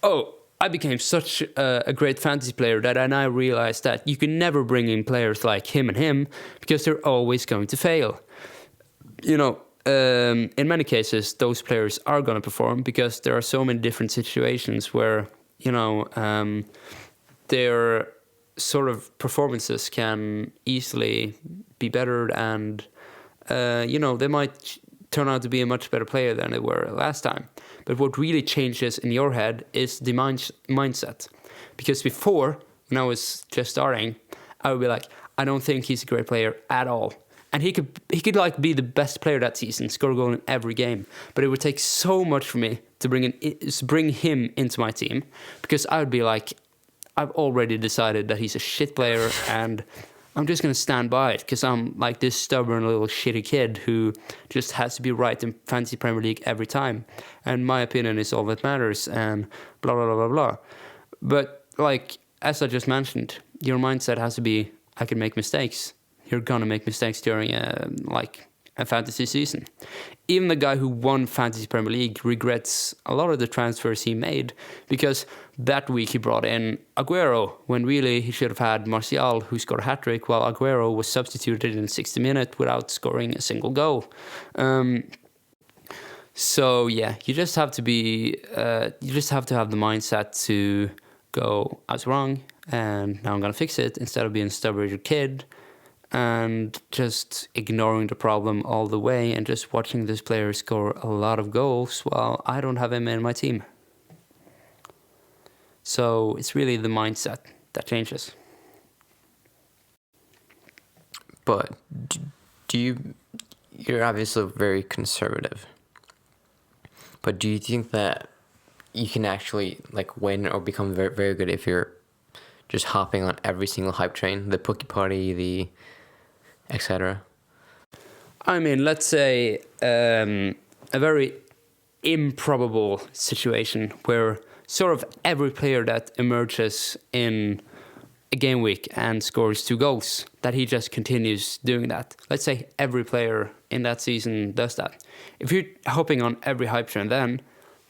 oh, I became such a great fantasy player that I now realize that you can never bring in players like him and him because they're always going to fail. You know, in many cases, those players are going to perform because there are so many different situations where, you know, their sort of performances can easily be better and, you know, they might turn out to be a much better player than they were last time. But what really changes in your head is the mindset. Because before, when I was just starting, I would be like, I don't think he's a great player at all. And he could like be the best player that season, score a goal in every game. But it would take so much for me to bring him into my team, because I would be like, I've already decided that he's a shit player, and I'm just gonna stand by it because I'm like this stubborn little shitty kid who just has to be right in fantasy Premier League every time, and my opinion is all that matters, and blah blah blah blah blah. But like as I just mentioned, your mindset has to be, I can make mistakes. You're gonna make mistakes during a fantasy season. Even the guy who won Fantasy Premier League regrets a lot of the transfers he made, because that week he brought in Aguero when really he should have had Martial, who scored a hat-trick, while Aguero was substituted in 60 minutes without scoring a single goal. So yeah, you just have to have the mindset to go, I was wrong and now I'm gonna fix it, instead of being a stubborn kid and just ignoring the problem all the way and just watching this player score a lot of goals while I don't have him in my team. So it's really the mindset that changes. But you're obviously very conservative. But do you think that you can actually like win or become very, very good if you're just hopping on every single hype train, the Pookie Party, the etc.? I mean, let's say a very improbable situation where sort of every player that emerges in a game week and scores 2 goals, that he just continues doing that. Let's say every player in that season does that. If you're hopping on every hype train,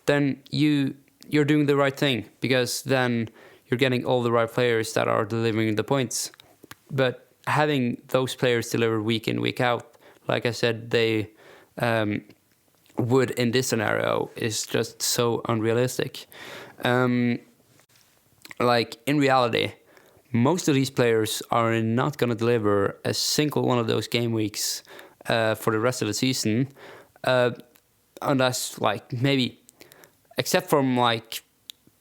then you're doing the right thing, because then you're getting all the right players that are delivering the points. But having those players deliver week in, week out, like I said, they would in this scenario, is just so unrealistic. Like in reality, most of these players are not going to deliver a single one of those game weeks for the rest of the season, unless like maybe, except from like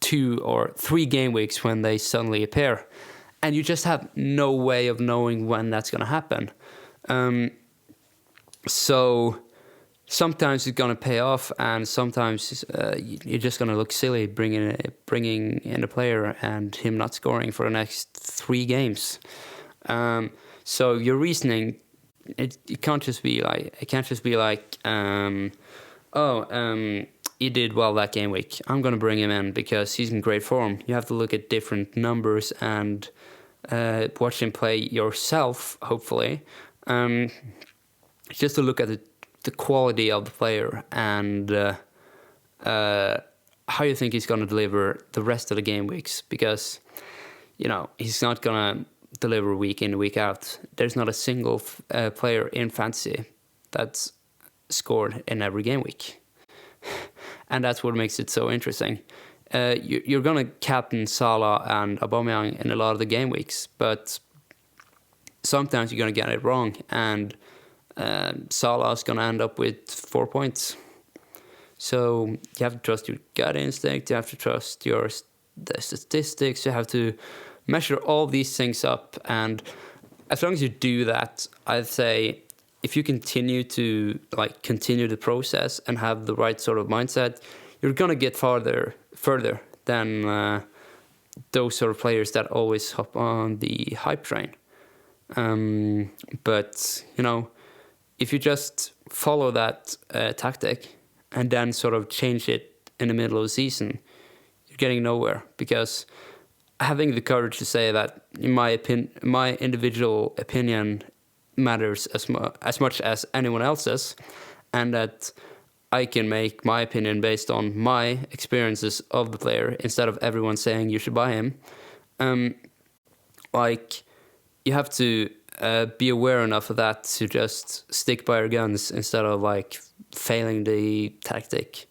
2 or 3 game weeks when they suddenly appear. And you just have no way of knowing when that's going to happen. So sometimes it's going to pay off, and sometimes you're just going to look silly bringing in a player and him not scoring for the next 3 games. So your reasoning, it can't just be like, he did well that game week, I'm going to bring him in because he's in great form. You have to look at different numbers and watch him play yourself, hopefully. Just to look at the quality of the player and how you think he's going to deliver the rest of the game weeks. Because, you know, he's not going to deliver week in, week out. There's not a single player in fantasy that's scored in every game week. and that's what makes it so interesting. You're gonna captain Salah and Aubameyang in a lot of the game weeks, but sometimes you're gonna get it wrong, and Salah's gonna end up with 4 points. So you have to trust your gut instinct. You have to trust the statistics. You have to measure all these things up, and as long as you do that, I'd say if you continue the process and have the right sort of mindset, you're gonna get further than those sort of players that always hop on the hype train. But if you just follow that tactic and then sort of change it in the middle of the season, you're getting nowhere, because having the courage to say that my individual opinion matters as much as anyone else's, and that I can make my opinion based on my experiences of the player instead of everyone saying you should buy him. You have to be aware enough of that to just stick by your guns instead of failing the tactic.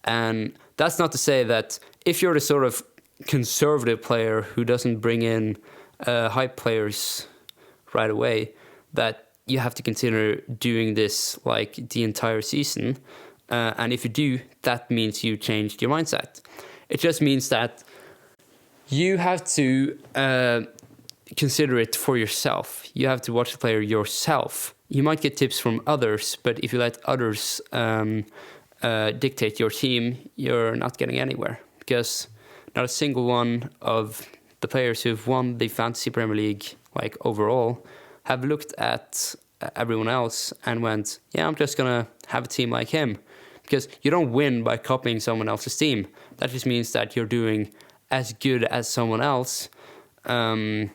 And that's not to say that if you're the sort of conservative player who doesn't bring in hype players right away, that you have to consider doing this the entire season. And if you do, that means you changed your mindset. It just means that you have to consider it for yourself. You have to watch the player yourself. You might get tips from others, but if you let others dictate your team, you're not getting anywhere, because not a single one of the players who've won the Fantasy Premier League overall have looked at everyone else and went, yeah, I'm just gonna have a team like him. Because you don't win by copying someone else's team. That just means that you're doing as good as someone else, and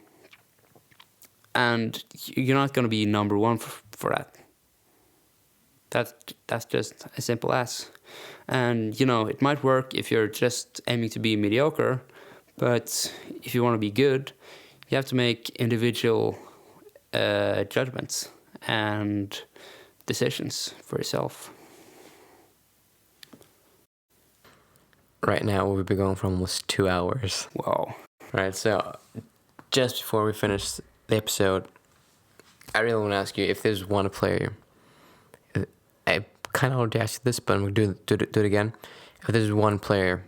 you're not going to be number one for that. That's just as simple as. And it might work if you're just aiming to be mediocre, but if you want to be good, you have to make individual judgments and decisions for yourself. Right now, we've been going for almost 2 hours. Wow. Right, so just before we finish the episode, I really want to ask you if there's one player. I kind of already asked you this, but I'm going to do it again. If there's one player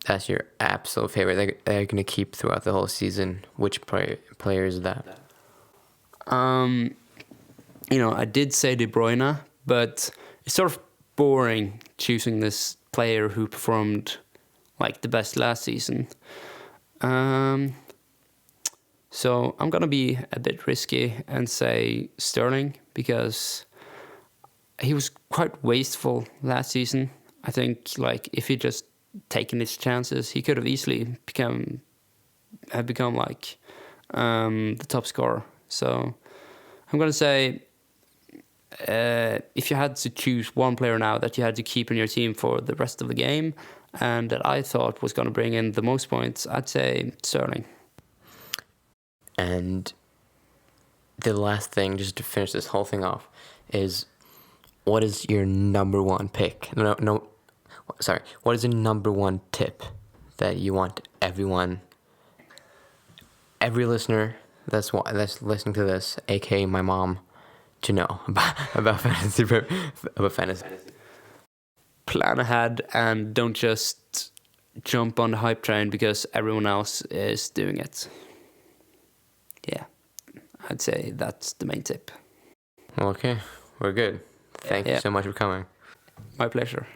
that's your absolute favorite that you're going to keep throughout the whole season, which player is that? I did say De Bruyne, but it's sort of boring choosing this player who performed the best last season. So I'm gonna be a bit risky and say Sterling, because he was quite wasteful last season. I think if he'd just taken his chances, he could have easily become the top scorer. So I'm gonna say, if you had to choose one player now that you had to keep in your team for the rest of the game and that I thought was going to bring in the most points, I'd say Sterling. And the last thing, just to finish this whole thing off, is what is your number one pick? What is the number one tip that you want every listener that's listening to this, aka my mom, to know about fantasy? Plan ahead and don't just jump on the hype train because everyone else is doing it. Yeah, I'd say that's the main tip. Okay, we're good. Thank you so much for coming. My pleasure.